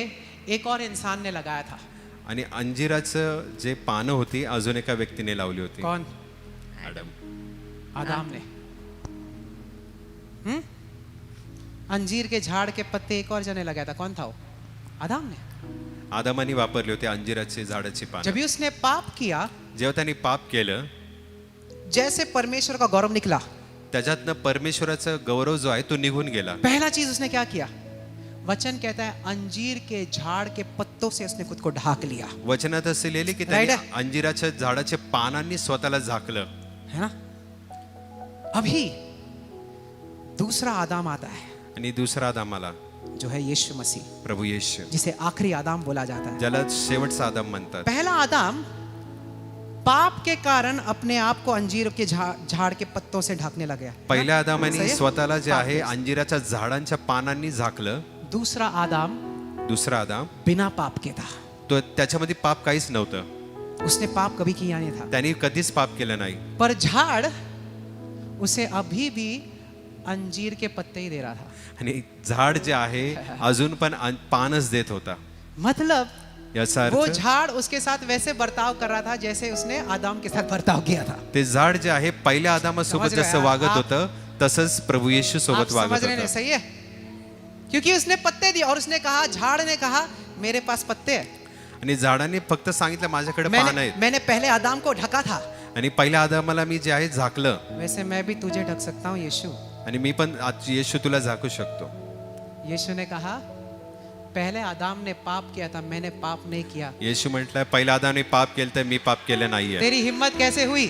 एक और इंसान ने लगाया था. आणि अंजिराचं जे पानं होती अजून एका व्यक्तीने लावली होती. कौन? आदम. आदाम ने. अंजीर के झाड़ के पत्ते एक और जने लगाया था. कौन था वो? आदाम ने. आदमाने वापरले होते अंजिराचे झाडाची जब पानं. भी उसने पाप किया, जेव्हा त्यांनी पाप केलं जैसे परमेश्वर का गौरव निकला, त्याच्यातनं परमेश्वराचा गौरव जो आहे तो निघून गेला. पहला चीज उसने क्या किया? वचन कहता है अंजीर के झाड़ के पत्तों से उसने खुद को ढाक लिया. वचनात असे लिहिले की Right. त्यांनी अंजिराच्या झाडाच्या पानांनी स्वतःला झाकलं. है ना. अभी दूसरा आदाम आता है आणि दुसरा आदामाला जो है यीशु मसीह, प्रभू येशू जिसे आखिरी आदाम बोला जाता है. ज्याला शेवटचा आदाम म्हणतात. पहला आदाम पाप के कारण अपने आप को अंजीर के झाड़ के पत्तों से ढकने लगा. पहिल्या आदामाने सही है? स्वतःला जे आहे पाप. अंजिराच्या झाडांच्या पानांनी झाकलं. दूसरा आदाम दुसरा आदाम बिना पाप के था. तो त्याच्यामध्ये पाप काहीच नव्हतं. उसने पाप कभी किया नहीं था. त्यांनी कधीच पाप केलं नाही. पर झाड़ उसे अभी भी अंजीर के पत्ते ही दे रहा था. आणि झाड जे आहे अजून पण पानच देत होता. मतलब याचा वो अर्थ झाड़ उसके साथ वैसे बर्ताव कर रहा था जैसे उसने आदाम के साथ बर्ताव किया था. ते झाड जे आहे पहिल्या आदामासोबत समझ रहे जसं हैं? वागत आप- होतं तसंच प्रभू येशू आप सोबत वागत समझ रहे हैं? होतं. सही है. क्योंकि उसने पत्ते दिए और उसने कहा, झाड़ ने कहा मेरे पास पत्ते हैं. आणि झाडाने फक्त सांगितलं माझ्याकडे पान मैंने आहेत. मैंने पहले आदाम को ढका था, आणि पहिल्या आदामाला मी जे आहे झाकलं. वैसे मैं भी तुझे ढक सकता हूँ यीशु. आणि मी पण आज येशू तुला झाकू शकतो. यीशु ने कहा पहले आदाम ने पाप किया था, मैंने पाप नहीं किया. येशू म्हटलं पहिल्या आदामाने पाप केलं तर मी पाप केलं नाहीये. तेरी हिम्मत कैसे हुई?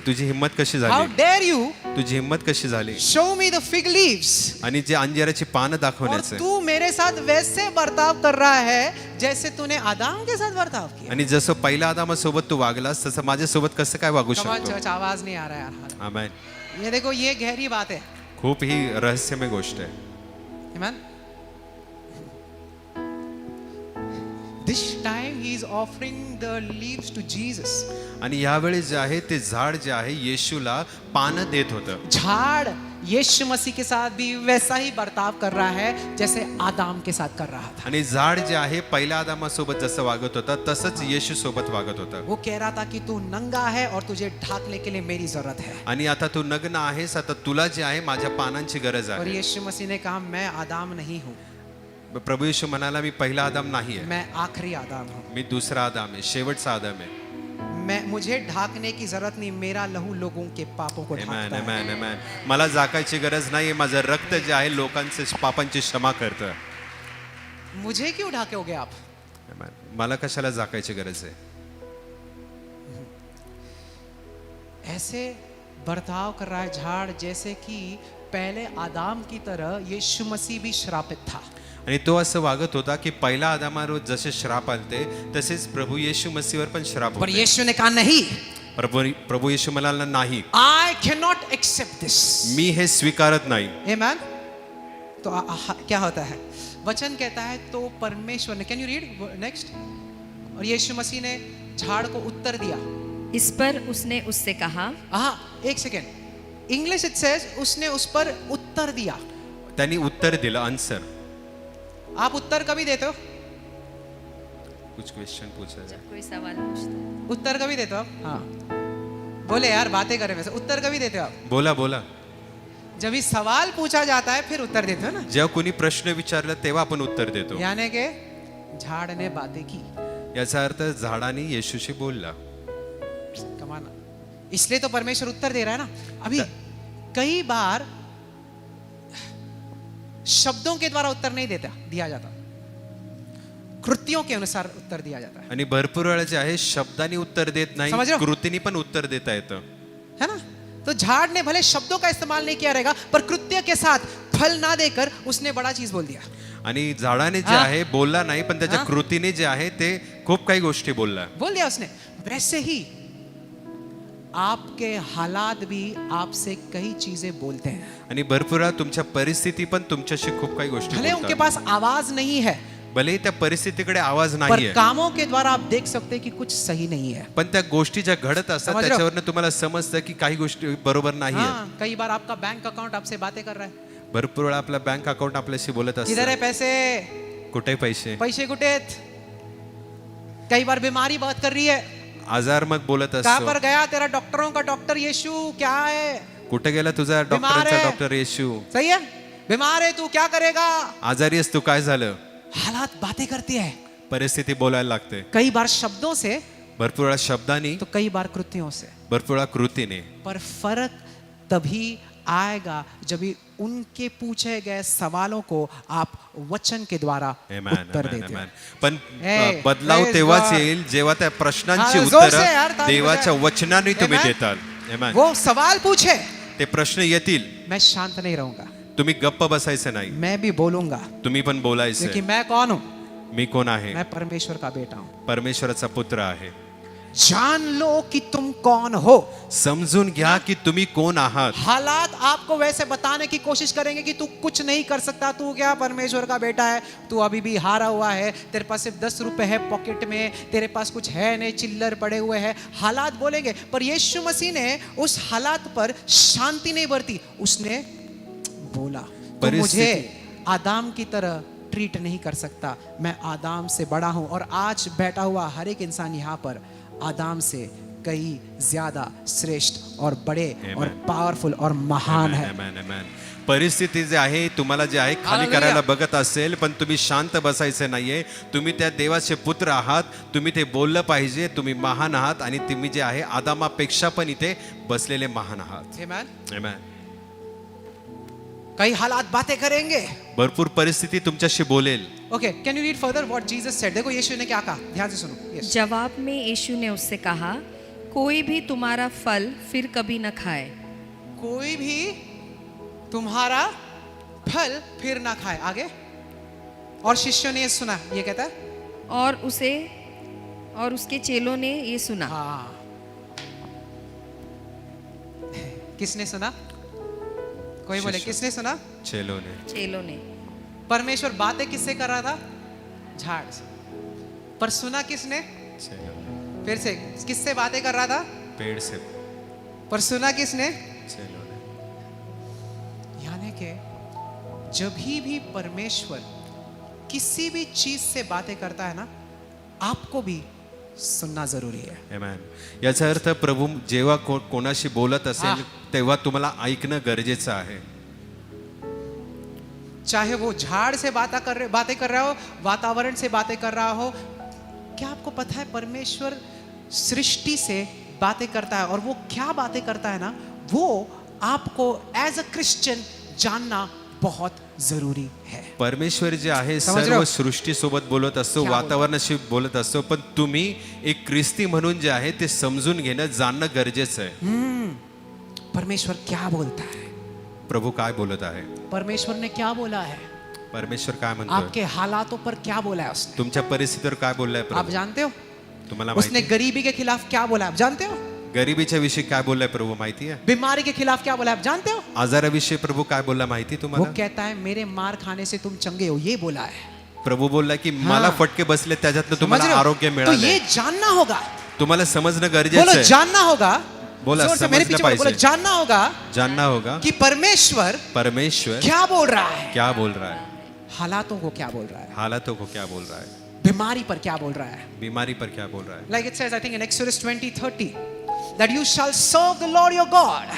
तुझी हिंमत कशी हाउ झाली? डेयर यू तुझी हिंमत कशी झाली? Show me the fig leaves. आणि जे अंजिराची पानं और दाखवण्याचं तू मेरे साथ वैसे बर्ताव कर रहा है जैसे तूने आदाम के साथ बर्ताव किया. आणि जसं पहिल्या आदामासोबत तू वागलास तसं माझ्यासोबत कसं काय वागू Come on, शकतो? church, आवाज नहीं आ रहा है यार. आमेन. ये देखो, ये गहरी बात है. खूप ही रहस्यमय गोष्ट आहे. Amen. This time he is offering the leaves to Jesus. आणि यावेळी जे आहे ते झाड जे आहे येशूला पानं देत होतं. झाड़ यीशु मसीह के साथ भी वैसा ही बर्ताव कर रहा है जैसे आदाम के साथ कर रहा था. आणि झाड जे आहे पहिल्या आदामासोबत जसं वागत होता तसंच येशू सोबत वागत होता. वो कह रहा था कि तू नंगा है और तुझे ढाकने के लिए मेरी जरूरत है. आणि आता तू नग्न आहेस, आता तुला जे आहे माझ्या पानांची गरज और आहे. यीशु मसीह ने कहा मैं आदाम नहीं हूँ, प्रभू येशू म्हणाला मी पहिला आदाम नाही आहे, मैं आखिरी आदाम हूँ. मी दुसरा आदाम आहे, शेवटचा आदाम आहे. मुझे ढाकने की जरूरत नहीं, मेरा लहू लोगों के पापों को Amen, ढाकता है. amen, amen. मला झाकायची गरज नाहीये, माझं रक्त जे आहे लोकांचे पापांची क्षमा करतं. मुझे क्यों ढाकोगे आप? Amen. मला कशाला झाकायची गरज आहे? ऐसे बर्ताव कर रहा है झाड़ जैसे कि पहले आदाम की तरह यीशु मसीह भी श्रापित था. आणि तो असं वागत होता की पहिला आदामावर जसे श्राप आलते तसेच प्रभु येशू मसीहवर पण श्राप पर होते. यीशु ने कहा नहीं, प्रभु येशू म्हणाला नाही, I cannot accept this. मी हे स्वीकारत नाही. Amen. तो क्या होता है? वचन कहता है तो परमेश्वर ने, कैन यू रीड नेक्स्ट? और यीशु मसीह ने झाड़ को उत्तर दिया. इस पर उसने उससे कहा, हाँ, एक सेकेंड. इंग्लिश इट सेज उसने उस पर उत्तर दिया. त्यांनी उत्तर दिलं, आन्सर. आप उत्तर कभी देते हो? कुछ क्वेश्चन पूछा जब कोई सवाल पूछता है, उत्तर कभी देते हो आप? हाँ. बोले यार बातें करें वैसे. उत्तर कभी देते हो आप? बोला बोला. जब ही सवाल पूछा जाता है फिर उत्तर देते हो ना. जेव्हा कोणी प्रश्न विचारला तेव्हा आपण उत्तर देतो. यानी के झाड़ ने बातें की. याचा अर्थ झाडाने येशूशी बोलला. कमाना. इसलिए तो परमेश्वर उत्तर दे रहा है ना. अभी कई बार शब्दों के द्वारा उत्तर नहीं दिया जाता, कृतियों के अनुसार उत्तर दिया जाता है. आणि भरपूर वेळा जे आहे शब्दांनी उत्तर देत नाही, समझ रहे हो? कृतीने पण उत्तर देता येतं. है ना. तो झाड़ ने भले शब्दों का इस्तेमाल नहीं किया रहेगा पर कृत्य के साथ फल ना देकर उसने बड़ा चीज बोल दिया. आणि झाडाने जे हा? आहे बोलला नाही, पण त्याच्या हा? कृतीने जे आहे ते खूप काही गोष्टी बोलला. बोल दिया उसने. वैसे ही आपके हालात भी आपसे कई चीजें बोलते हैं. आणि भरपूर वेळा तुमच्या परिस्थिती पण तुमच्याशी खूप काही गोष्टी भले उनके बोलतात. पास आवाज नहीं है भले त्या परिस्थितीकडे आवाज पर नाहीये, कामों के द्वारा आप देख सकते हैं कि कुछ सही नहीं है. पण त्या गोष्टी ज्या घडत असतात समझ रहे हो? त्याच्यावरनं तुम्हाला समजतं की काही गोष्टी बरोबर नाहीये. हाँ, कई बार आपका बैंक अकाउंट आपसे बातें कर रहा है. भरपूर वेळा आपला बँक अकाउंट आपल्याशी बोलत किधर है असतं, पैसे? कुठे पैसे, पैसे कुठे आहेत? कई बार बीमारी बात कर रही है. आजार मग बोलत कहाँ असतो. पर गया तेरा डॉक्टरों का डॉक्टर यीशु? क्या है? कुठे गेला तुझा बीमार डॉक्टरचा आहे. डॉक्टर येशू? सही है. बीमार है तू, क्या करेगा? आजारी आहेस तू, काय झालं? हालात बातें करती है. परिस्थिती बोलायला लागते. कई बार शब्दों से भरपूर वेळा शब्दांनी, तो कई बार कृतियों से. भरपूर वेळा कृतीने. पर फर्क तभी आएगा जब भी उनके पूछे गए सवालों को आप वचन के द्वारा Amen, उत्तर amen, देते हो. amen. पण Hey, बदलाव praise तेव्हाच God. येईल जेव्हा त्या प्रश्नांची हाँ, जोर उत्तर से यार, ताली देवाच्या बजाय. वचनाने तुम्ही Amen. देताल. Amen. वो सवाल पूछे, ते प्रश्न येतील, मैं शांत नहीं रहूंगा, तुम्ही गप्प बसायचं नाही, मैं भी बोलूंगा तुम्ही पण बोलायचं. क्योंकि मैं कौन हूं? मी कोण आहे? मैं परमेश्वर का बेटा हूं. परमेश्वराचा पुत्र आहे. जान लो कि तुम कौन हो. समजून घ्या की तुम्ही कोण आहात. हालात आपको वैसे बताने की कोशिश करेंगे कि तू कुछ नहीं कर सकता, तू क्या परमेश्वर का बेटा है, तू अभी भी हारा हुआ है, तेरे पास सिर्फ 10 रुपए है पॉकेट में, तेरे पास कुछ है नहीं, चिल्लर पड़े हुए हैं. हालात बोलेंगे पर यीशु मसीह ने उस हालात पर शांति नहीं बरती. उसने बोला तो मुझे आदाम की तरह ट्रीट नहीं कर सकता, मैं आदाम से बड़ा हूं. और आज बैठा हुआ हर एक इंसान यहाँ पर आदाम से कई ज्यादा श्रेष्ठ और बड़े और पावरफुल और महान है. Amen, amen. परिस्थिती जे आहे तुम्हाला जे आहे खाली Hallelujah. करायला बघत असेल, पण तुम्ही शांत बसायचं नाहीये. तुम्ही त्या देवाचे पुत्र आहात, तुम्ही ते बोललं पाहिजे. तुम्ही महान आहात आणि तुम्ही जे आहे आदामापेक्षा पण इथे बसलेले महान आहात. Amen. Amen. कई हालात बातें करेंगे. भरपूर परिस्थिती तुमच्याशी बोलेल. Okay, can you read further what Jesus sed? देखो यीशु ने क्या कहा, ध्यान से सुनो. Yes. जवाब में यीशु ने उससे कहा, कोई भी तुम्हारा फल फिर कभी न खाए. कोई भी तुम्हारा फल फिर ना खाए. आगे. और शिष्यों ने ये सुना, ये कहता है और उसके चेलों ने ये सुना. हाँ. किसने सुना? कोई बोले शिष्य. किसने सुना? चेलोने. चेलों ने. परमेश्वर बातें किससे कर रहा था? झाड़ से. पर सुना किसने? चलो फिर से किससे बातें कर रहा था? पेड़ से पर सुना किसने? चलो यानी कि जब भी परमेश्वर किसी भी चीज से बातें करता है ना, आपको भी सुनना जरूरी है. आमेन. याचा अर्थ प्रभू जेव्हा कोणाशी बोलत असेल तेव्हा तुम्हाला ऐकणं गरजेचं आहे. चाहे वो झाड़ से बातें कर रहा हो, वातावरण से बातें कर रहा हो. क्या आपको पता है परमेश्वर सृष्टि से बातें करता है, और वो क्या बातें करता है ना, वो आपको एज अ क्रिश्चियन जानना बहुत जरूरी है. परमेश्वर जे आहे समझ रहे सर्व हो? सृष्टी सोबत बोलत असतो, क्या वातावरणाशी बोलत असतो, पण तुम्ही एक ख्रिस्ती म्हणून जे आहे ते समजून घेणं जाणणं गरजेचं आहे. परमेश्वर क्या बोलता है? प्रभू काय बोलत आहे, परमेश्वर ने क्या बोला है? परमेश्वर काय म्हणतोय, आपके हालातों पर क्या बोला है उसने? तुमच्या परिस्थितीवर काय बोललाय आप प्रभू, जानते हो? तुम्हाला उसने माहिती, गरीबी के खिलाफ क्या बोला है? आप जानते हो? गरिबीच्या विषयी काय बोललाय प्रभू माहिती आहे, बीमारी के खिलाफ क्या बोला है? आप जानते हो? आजाराविषयी प्रभू काय बोलला माहिती वो तुम्हाला. कहता है मेरे मार खाने से तुम चंगे हो, ये बोला है. प्रभू बोलला की मला फटके बसले त्याच्यातनं समझ तुम्हाला रहे हो? आरोग्य तो मिळाले. ये जानना होगा. तुम्हाला समजणं बोलो गरजेचं आहे. जानना होगा. बोला, जोर से मेरे समझना पीछे बोलो. बोलो पाहिजे. जानना होगा जानना होगा कि परमेश्वर परमेश्वर क्या बोल रहा है, क्या बोल रहा है, हालातों को क्या बोल रहा है, हालातों को क्या बोल रहा है, बीमारी पर क्या बोल रहा है. बीमारी पर क्या बोल रहा है. Like it says, I think in Exodus 20:30, that you shall serve the Lord your God,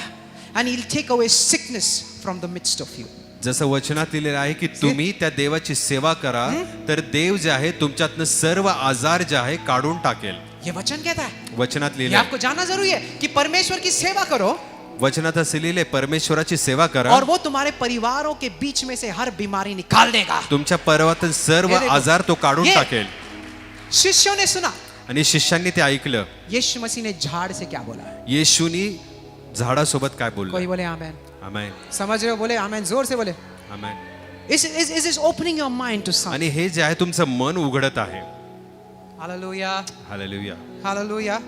and He'll take away sickness from the midst of you. जसं वचनात लिहिलेलं आहे की तुम्ही त्या देवाची सेवा करा तर देव जे आहे तुमच्यातनं सर्व आजार जे आहे काढून टाकेल. ये वचन कहता है. वचनात ये लिहिलं आपको जानना जरूरी है कि परमेश्वर की सेवा करो, वचनात असं लिहिलंय परमेश्वराची सेवा करा और वो तुम्हारे परिवारों के बीच में से हर बीमारी निकाल देगा. तुमच्या पर्वतातून सर्व ये देखो, आजार तो काढून ये- टाकेल. शिष्यों ने सुना. आणि शिष्यांनी ते ऐकलं. यीशु मसीह ने झाड़ से क्या बोला है? येशूनी झाडासोबत काय बोललं. कोई बोले आमेन. आमेन, समझ रहे हो? बोले आमेन. जोर से बोले. आमेन. Is this opening your mind to something? आणि हे जे आहे तुमचं मन उघडत आहे. Hallelujah. Hallelujah. Hallelujah.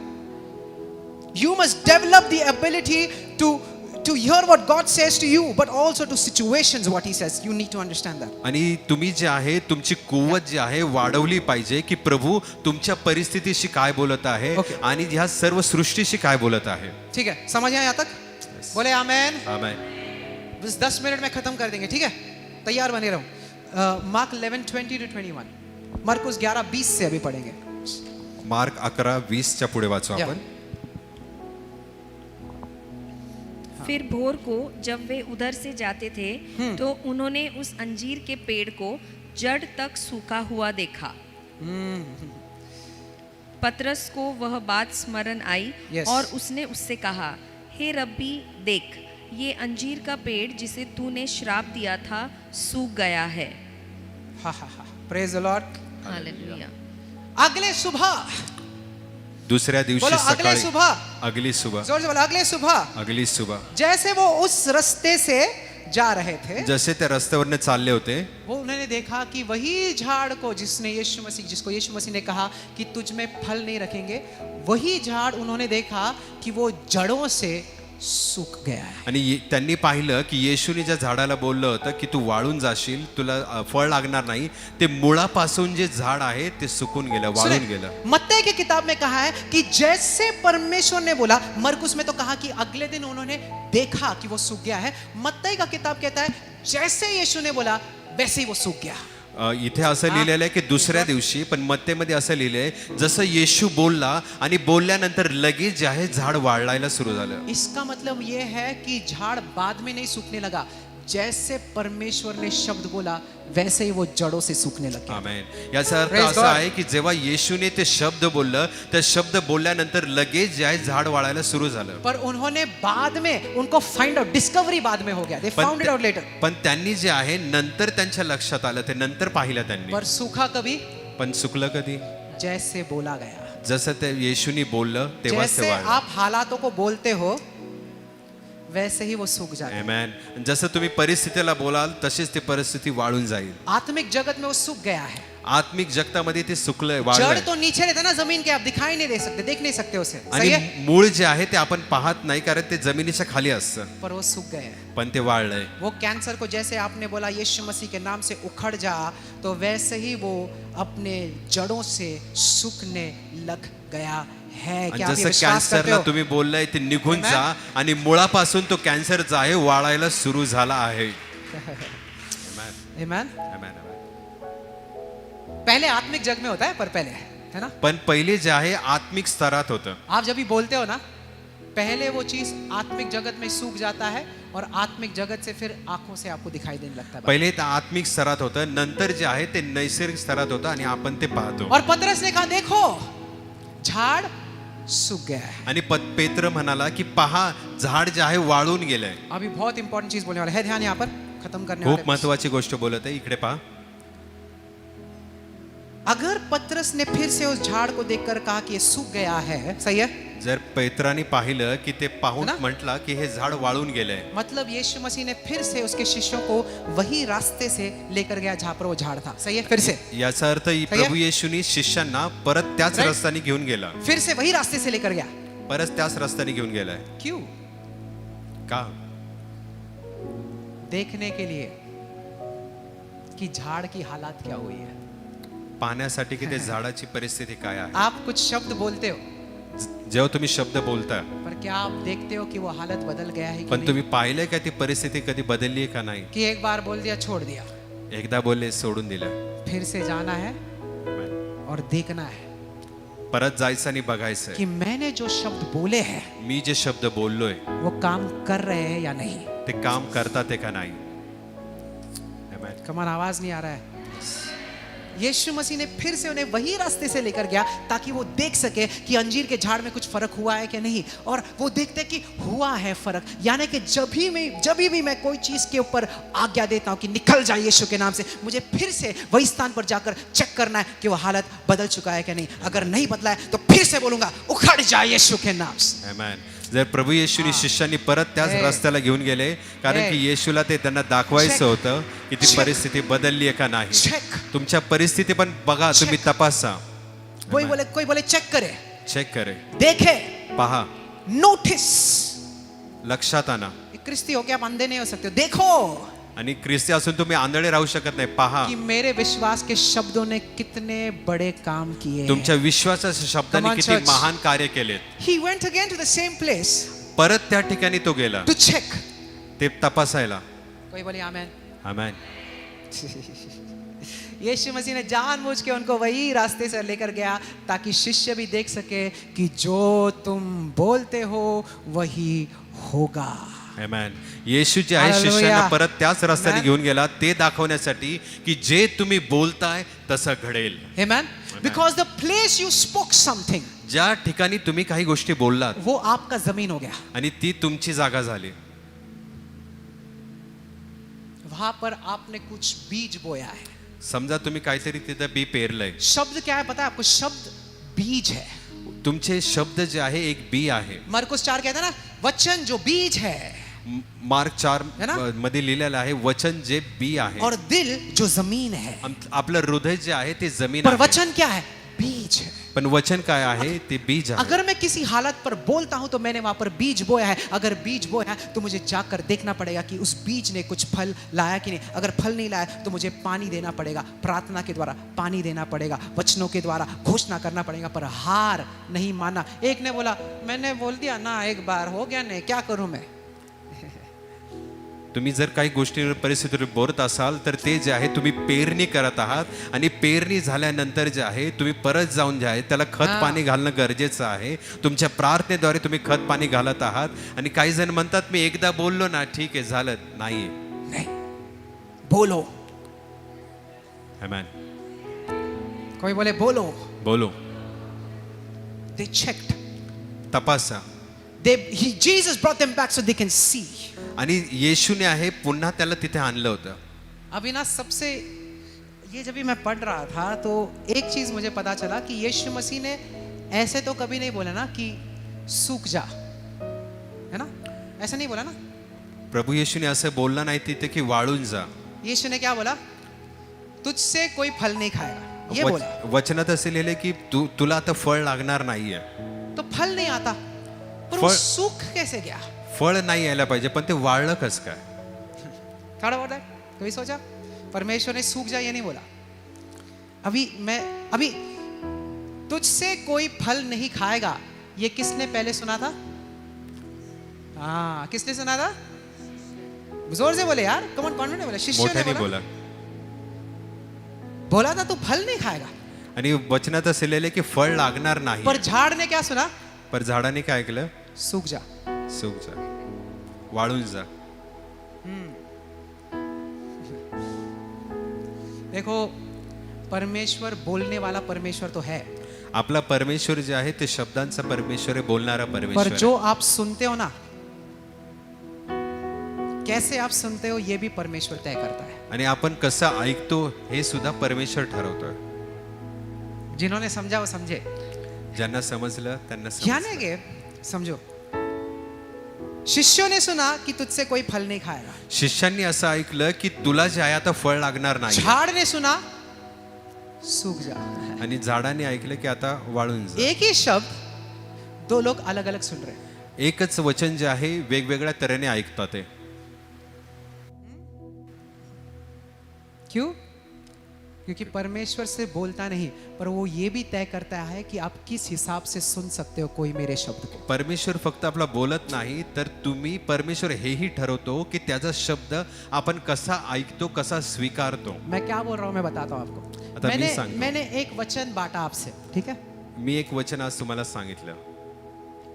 You must develop the ability to hear what God says to you, but also to situations what He says. You need to understand that. आणि तुम्ही जे आहे तुमची कुवत जी आहे वाढवली पाहिजे की प्रभू तुमच्या परिस्थितीशी काय बोलत आहे Okay. आणि ह्या सर्व सृष्टीशी काय बोलत आहे. ठीक है, समझ आए यहाँ तक? बोले आमेन. आमेन. बस 10 मिनट में खत्म कर देंगे. ठीक है, तैयार बने रहो. मार्क 11:20-21. मरकुस 11:20 से अभी पढ़ेंगे. मार्क 11:20 पुढे वाचू या. आपण. फिर भोर को जब वे उधर से जाते थे तो उन्होंने उस अंजीर के पेड़ को जड़ तक सूखा हुआ देखा. पतरस को वह बात स्मरण आई Yes. और उसने उससे कहा, हे रब्बी, देख, ये अंजीर का पेड़ जिसे तूने श्राप दिया था सूख गया है. हा हा हा. Praise the Lord. हालेलुया. अगले सुबह. दुसऱ्या दिवशी बोलो अगले सकाळी सुबह. अगली सुबह जोर से बोलो अगले सुबह. अगली सुबह जैसे वो उस रास्ते से जा रहे थे, जसे त्या रस्त्यावरने चालले होते वो उन्होंने देखा कि वही झाड़ को जिसको यीशु मसीह ने कहा कि तुझ में फल नहीं रखेंगे, वही झाड़ उन्होंने देखा कि वो जड़ों से सूख गया है. आणि त्यांनी पाहिलं की येशूने ज्या झाडाला बोललं होतं की तू वाळून जाशील, तुला फळ लागणार नाही, ते मुळापासून जे झाड आहे ते सुकून गेलं, वाळून गेलं. मत्ती की किताब में कहा है कि जैसे परमेश्वर ने बोला. मरकुस में तो कहा कि अगले दिन उन्होंने देखा कि वो सूख गया है. मत्ती का किताब कहता है जैसे यीशु ने बोला वैसे ही वो सूख गया. इथे असं लिहिलेलं आहे की दुसऱ्या दिवशी, पण मत्तेमध्ये असं लिहिलंय जसं येशू बोलला आणि बोलल्यानंतर लगेच जे आहे झाड वाळायला सुरू झालं. इसका मतलब ये है कि झाड़ बाद में नहीं सूखने लगा. जैसे परमेश्वर ने शब्द बोला वैसे ही वो जड़ों से सूखने लगा. आमेन. याचा अर्थ Praise असा God. आहे की जेव्हा येशूने ते शब्द बोललं, त्या शब्द बोलल्यानंतर लगेच जे आहे झाड वाळायला सुरू झालं. पर उन्होंने बाद में उनको फाइंड आउट, डिस्कवरी बाद में हो गया. They found it out later. पण त्यांनी जे आहे नंतर त्यांच्या लक्षात आलं, ते नंतर पाहिलं त्यांनी. पर सूखा कभी? पण चुकलं कधी? जैसे बोला गया. जसं ते येशूनी बोललं तेव्हा ते जैसे वाळलं. आप हालातों को बोलते हो वैसे ही वो सूख जाता। Amen. जसं तुम्ही परिस्थितीला बोलाल तशीच ती परिस्थिती वाळून जाईल. आत्मिक जगत में वो सूख गया है। आत्मिक जगतामध्ये ते सुकलंय जड़ वाळलंय. तो नीचे रहता है ना जमीन के, आप दिखाई नहीं दे सकते, देख नहीं सकते उसे, आणि सही है, मूळ जे आहे ते आपण पाहत नाही कारण ते जमिनीच्या खाली असतं पर वो सूख गए हैं। पण ते वाळलंय. वो कैंसर को जैसे आपने बोला यीशु मसीह के नाम से उखड़ जा, तो वैसे ही वो अपने जड़ों से सूखने लग गया है। आणि क्या आप ये जसं विश्वास करते कॅन्सरला हो? तुम्ही बोललाय ते निघून Amen. जा आणि मुळापासून तो कॅन्सर जो आहे वाळायला सुरू झाला आहे. Amen. Amen? Amen. Amen. पहले आत्मिक जग में होता है, पर पहले है ना, पण पहिले जे आहे आत्मिक स्तरात होतं. आप जब भी बोलते हो ना, पहले वो चीज आत्मिक जगत में सूख जाता है और आत्मिक जगत से फिर आंखों से आपको दिखाई देने लगता है। पहिले ते आत्मिक स्तरात होतं, नंतर जे आहे ते नैसर्गिक स्तरात होतं आणि आपण ते पाहतो. और पतरस ने कहा देखो झाड़ सूख गया है। आणि पेत्र म्हणाला की पहा झाड जे आहे वाळून गेलंय. अभी बहुत इंपॉर्टेंट चीज बोलने वाला है, ध्यान यहाँ पर खत्म करने खूप वाले। महत्वाची गोष्ट बोलत आहे, इकडे पहा. अगर पतरस ने फिर से उस झाड़ को देखकर कहा कि ये सूख गया है, सही है, जर पेत्राने पाहिलं की ते पाहून है ना? म्हटला की हे झाड वाळून गेलंय, मतलब यीशु मसीह ने फिर से उसके शिष्यों को वही रास्ते से लेकर गया जहाँ पर वो झाड़ था, सही है, फिर से याचा अर्थ प्रभू येशूनी शिष्यांना परत त्याच Right. रस्त्याने घेऊन गेला, फिर से वही रास्ते से लेकर गया। परत त्याच रस्त्याने घेऊन गेलाय. क्यों? का? देखने के लिए कि झाड़ की हालत क्या हुई है। पाहण्यासाठी की ते झाडाची परिस्थिती काय आहे. आप कुछ शब्द बोलते हो, जेव्हा तुम्ही शब्द बोलता पर क्या आप देखते हो कि वो हालत बदल गया है कि पण नहीं? तुम्ही पाहिलंय का ती परिस्थिती कधी बदलली आहे का नाही. कि एक बार बोल दिया छोड़ दिया, एकदा बोलले सोडून दिलं, फिर से जाना है और देखना है परत जायचं आणि बघायचं कि मैंने जो शब्द बोले हैं मी जे शब्द बोललोय वो काम कर रहे हैं या नहीं। ते काम करतात का नाही. Amen. कमान आवाज नहीं आ रहा है। यीशु मसीह ने फिर से उन्हें वही रास्ते से लेकर गया ताकि वो देख सके कि अंजीर के झाड़ में कुछ फर्क हुआ है कि नहीं, और वो देखते कि हुआ है फर्क। यानी कि जब भी मैं कोई चीज के ऊपर आज्ञा देता हूं कि निकल जाए यीशु के नाम से, मुझे फिर से वही स्थान पर जाकर चेक करना है कि वो हालत बदल चुका है कि नहीं। अगर नहीं बदला है तो फिर से बोलूंगा उखड़ जाए यीशु के नाम से। Amen. जर प्रभू येशूनी शिष्यांनी परत त्याच Hey. रस्त्याला घेऊन गेले कारण Hey. की येशूला ते त्यांना दाखवायचं Check. होतं की ती Check. परिस्थिती बदलली आहे का नाही. Check. तुमच्या परिस्थिती पण बघा, तुम्ही Check. तपासा, कोई बोले चेक करे, चेक करे, देखे, पहा, नोटिस। लक्षात आणा. क्रिस्ती होके आप अंधे नहीं हो सकते हो। देखो आणि ख्रिस्ती असून तुम्ही आंधळे राहू शकत नाही. पहा, कि मेरे विश्वास के शब्दों ने कितने बड़े काम किए। तुमच्या विश्वासाच्या शब्दाने Come on, किती church. महान कार्य केलेत. He went again to the same place परत त्या ठिकाणी तो गेला to check. ते तपासायला. कोई बोले आमेन। आमेन. यीशु मसीह ने जानबूझ के उनको वही रास्ते से लेकर गया ताकि शिष्य भी देख सके कि जो तुम बोलते हो वही होगा। आमेन. येशू जे आहे Hallelujah. शिष्यांना परत त्याच रस्त्याने Amen. घेऊन गेला ते दाखवण्यासाठी की जे तुम्ही बोलताय तसं घडेल. Amen. Because the place you spoke something, ज्या ठिकाणी तुम्ही काही गोष्टी बोललात वो आपका जमीन हो गया। आणि ती तुमची जागा झाली. वहां पर आपने कुछ बीज बोया है। समजा तुम्ही काहीतरी तिथं बी पेरलंय. शब्द क्या है पता है आपको? शब्द बीज है। तुमचे शब्द जे आहे एक बी आहे. मरकुस 4 कहता है ना, वचन जो बीज है, मार्क 4 है ना? मध्ये लिहिलेलं आहे वचन जे बी आहे. और दिल जो जमीन है। आपलं हृदय जे आहे ते जमीन पर आहे. वचन क्या है? बीज है। पण वचन काय आहे ते बीज आहे. अगर मैं किसी हालत पर बोलता हूं तो मैंने वहां पर बीज बोया है। अगर बीज बोया है तो मुझे जाकर देखना पड़ेगा कि उस बीज ने कुछ फल लाया कि नहीं। अगर फल नहीं लाया तो मुझे पानी देना पड़ेगा, प्रार्थना के द्वारा पानी देना पड़ेगा, वचनों के द्वारा घोषणा करना पड़ेगा, पर हार नहीं मानना। एक ने बोला मैंने बोल दिया ना, एक बार हो गया, नहीं क्या करूं मैं। तुम्ही जर काही गोष्टींवर परिस्थितीवर बोलत असाल तर ते जे आहे तुम्ही पेरणी करत आहात आणि पेरणी झाल्यानंतर जे आहे तुम्ही परत जाऊन जे आहे त्याला खत पाणी घालणं गरजेचं आहे. तुमच्या प्रार्थनेद्वारे तुम्ही खत पाणी घालत आहात. आणि काही जण म्हणतात मी एकदा बोललो ना ठीक आहे झालं. नाहीये. नहीं, बोलो। आमेन. कोई बोले बोलो। बोलो, They checked. तपासा. Jesus brought them back so they can see. आणि येशूने आहे पुन्हा त्याला तिथे आणलं होतं. अभी ना सबसे ये जब भी मैं पढ़ रहा था तो एक चीज मुझे पता चला कि यीशु मसीह ने ऐसे तो कभी नहीं बोला ना कि सूख जा, है ना। ऐसा नहीं बोला ना, प्रभू येशूने असं बोलला नाही तिथे की वाळून जा. यीशु ने क्या बोला? तुझसे कोई फल नहीं खाएगा, ये बोला. वचनात असे लिहिले की तुला आता फळ लागणार नाहीये. तो फल नहीं आता, पर वो फल- सूख कैसे गया? फळ नाही यायला पाहिजे पण ते वाळलं कसं काय? थोड़ा बहुत है, कभी सोचा? परमेश्वर ने सूख जा ये नहीं बोला. अभी तुझसे कोई फल नहीं खाएगा, ये किसने पहले सुना था? हाँ, किसने सुना था? जोर से बोले यार, कौन कॉन्फिडेंट बोला? शिष्य ने मोठ्याने बोला. बोला. बोला था तू फल नहीं खाएगा, आणि वचनात असे लिहिले की फळ लागणार नाही. पर झाड़ ने क्या सुना? पर झाडाने काय ऐकलं? सूख जा. सूक जा, वाळून जा. देखो, परमेश्वर बोलने वाला परमेश्वर तो है, आपला परमेश्वर जे आहे ते शब्दांचा परमेश्वर आहे, बोलणारा पर परमेश्वर जो आहे. आप सुनते हो ना, कैसे आप सुनते हो ये भी परमेश्वर तय करता है. आणि आपण कसं ऐकतो हे सुद्धा परमेश्वर ठरवतोय. जिन्होंने समझा वो समझे, ज्यांना समजलं त्यांना ध्यान समजलं. है कि समझो. शिष्यों ने सुना कि तुझसे कोई फल नहीं खाएगा, शिष्यांनी असं ऐकलं की तुला जे आहे आता फळ लागणार नाही. झाड़ ने सुना सूख जा. आणि झाडाने ऐकलं की आता वाळून जा. एक ही शब्द दो लोग अलग अलग सुन रहे हैं. एकच वचन जे आहे वेगवेगळ्या तऱ्हेने ऐकतात ते. क्यों? क्योंकि परमेश्वर से बोलता नहीं, पर वो ये भी तय करता है कि आप किस हिसाब से सुन सकते हो कोई मेरे शब्द को. परमेश्वर फक्त आपला बोलत नाही तर तुम्ही परमेश्वर हेही ठरवतो की त्याचा शब्द आपण कसा ऐकतो, कसा स्वीकारतो. मैं क्या बोल रहा हूं मैं बताता हूं आपको. आता मी सांगतो. मैंने एक वचन बांटा आपसे, ठीक है? मी एक वचन आज तुम्हाला सांगितलं.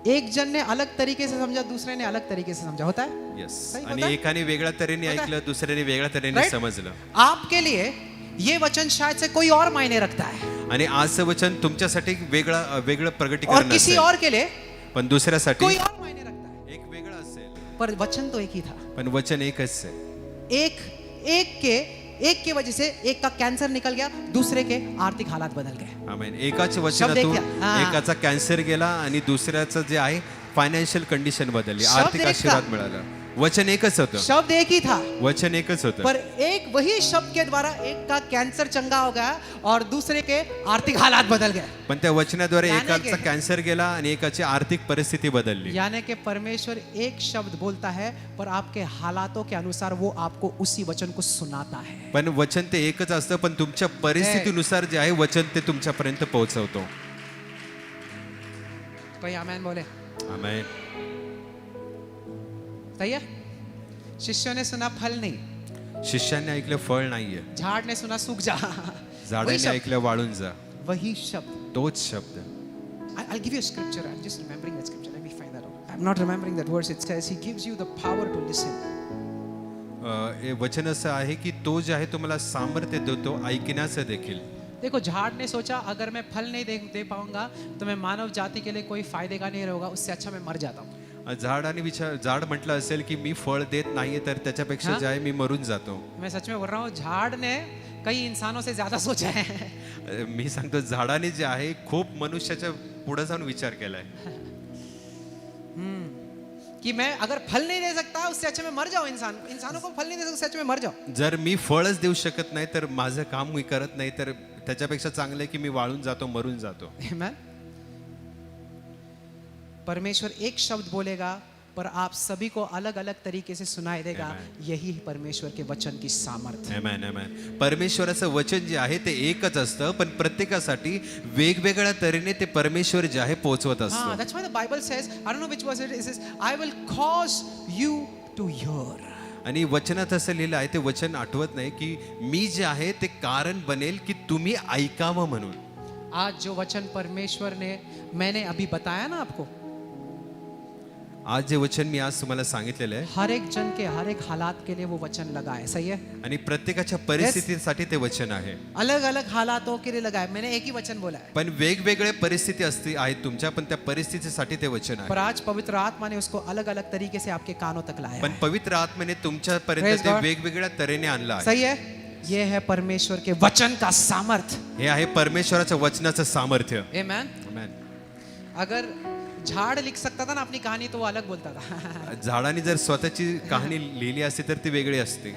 एक जन ने अलग तरीके से समझा, दूसरे ने अलग तरीके से समझा. होता है? यस. सही आणि होता है? एकाने वेगळ्या तऱ्हेने होता है? ऐकलं, दुसऱ्याने वेगळ्या तऱ्हेने Right? समजलं. आपके लिए ये वचन शायद से कोई और मायने रखता है, आणि आजचं वचन तुमच्यासाठी वेगळं और प्रगटीकरण किसी असेल, और के लिए पण दुसऱ्यासाठी कोई और मायने रखता है, एक वेगळं असेल, पर वचन तो एक ही था. पण वचन एकच आहे. एक के वजह से एक का कैंसर निकल गया, दूसरे के आर्थिक हालात बदल गए. आमेन. एकाच्या शब्द वचनातून एक आहे. हा. एकाचा कॅन्सर गेला आणि दुसऱ्याचं जे आहे फायनान्शियल कंडिशन बदलली, शब्द आर्थिक एक था. आशीर्वाद मिळाला. वचन एकच होतं. शब्द एक ही था, वचन एकच होतं. पर एक वही शब्द के द्वारा एक का कैंसर चंगा हो गया और दूसरे के आर्थिक हालात बदल गए. पण त्या वचनाद्वारे यानी एकाचा के- कॅन्सर गेला आणि एकाची आर्थिक परिस्थिती बदलली. यानी कि परमेश्वर एक शब्द बोलता है, पर आपके हालातों के अनुसार वो आपको उसी वचन को सुनाता है. पण वचन ते एकच असतं, पण तुमच्या परिस्थितीनुसार जे आहे वचन ते तुमच्यापर्यंत पोहोचवतो. कोई आमेन बोले. आमेन. सही है? शिष्यों ने सुना फल नहीं, शिष्यांनी ऐकलं फळ नाहीये, झाड़ ने सुना सूख जा. वही झाडाने शब्द, ऐकलं वाळून जा. वही शब्द. तोच शब्द. I'll give you a scripture. I'm just remembering that scripture. Let me find that out. I'm not remembering that verse. It says He gives you the power to listen. हे वचन असं आहे की तो जे आहे तुम्हाला सामर्थ्य देतो ऐकण्याचं देखील. देखो, झाड़ ने सोचा अगर मैं फल नहीं दे पाऊंगा तो मैं मानव जाति के लिए कोई फायदे का नहीं रहेगा, उससे अच्छा मैं मर जाता हूँ. झाड म्हटलं असेल की मी फळ देत नाहीये तर त्याच्यापेक्षा हा? जे आहे मी मरून जातो. मैं सच में बोल रहा हूँ, झाड़ ने कई इंसानों से ज्यादा सोचा है. मी सांगतो झाडाने जे आहे खूप मनुष्याच्या पुढे जाऊन विचार केलाय कि मैं अगर फल नहीं दे सकता उससे अच्छा मैं मर जाऊं. इंसानों को फल नहीं दे सकता उससे अच्छा मैं मर जाऊं. जर मी फळच देऊ शकत नाही तर माझं काम मी करत नाही तर त्याच्यापेक्षा चांगलं आहे की मी वाळून जातो, मरून जातो. Amen. परमेश्वर एक शब्द बोलेगा, पर आप सभी को अलग अलग तरीके से सुनाई देगा. Amen. यही परमेश्वर के वचन की सामर्थ्य. आमेन, आमेन. परमेश्वराचं वचन जे आहे ते एकच असतं, पण प्रत्येकासाठी वेगवेगळ्या तऱ्हेने ते परमेश्वर जे आहे पोहोचवत असतो. That's why the Bible says, I don't know which verse it is, it says, I will cause you to hear. आणि वचनात असं लिहिलं आहे, ते वचन आठवत नाही की मी जे आहे ते कारण बनेल की तुम्ही ऐकावं म्हणून. आज जो वचन परमेश्वर ने मैंने अभी बताया ना आपको, आज जे वचन मी आज तुम्हाला सांगितलेलं आहे हर एक जन के हर एक हालात के लिए वो वचन लगा है. सही है? आणि प्रत्येकाच्या परिस्थितीसाठी ते वचन आहे. अलग अलग हालातों के लिए लगा है. मैंने एक ही वचन बोला है, पण वेगवेगळे परिस्थिती असते आहेत तुमच्या, पण त्या परिस्थितीसाठी ते वचन आहे. पर आज पवित्र आत्मा ने उसको अलग अलग तरीके से आपके कानों तक लाया पण है. पवित्र आत्मेने तुमच्यापर्यंत Praise ते God. वेगवेगळ्या तऱ्हेने आणलं आहे. सही है? ये है परमेश्वर के वचन का सामर्थ. हे आहे परमेश्वराच्या वचनाचं सामर्थ्य. Amen. Amen. अगर झाड़ लिख सकता था ना अपनी कहानी तो वो अलग बोलता था झाडाने जर स्वतःची कहाणी लिहिली असती तर ती वेगळी असते.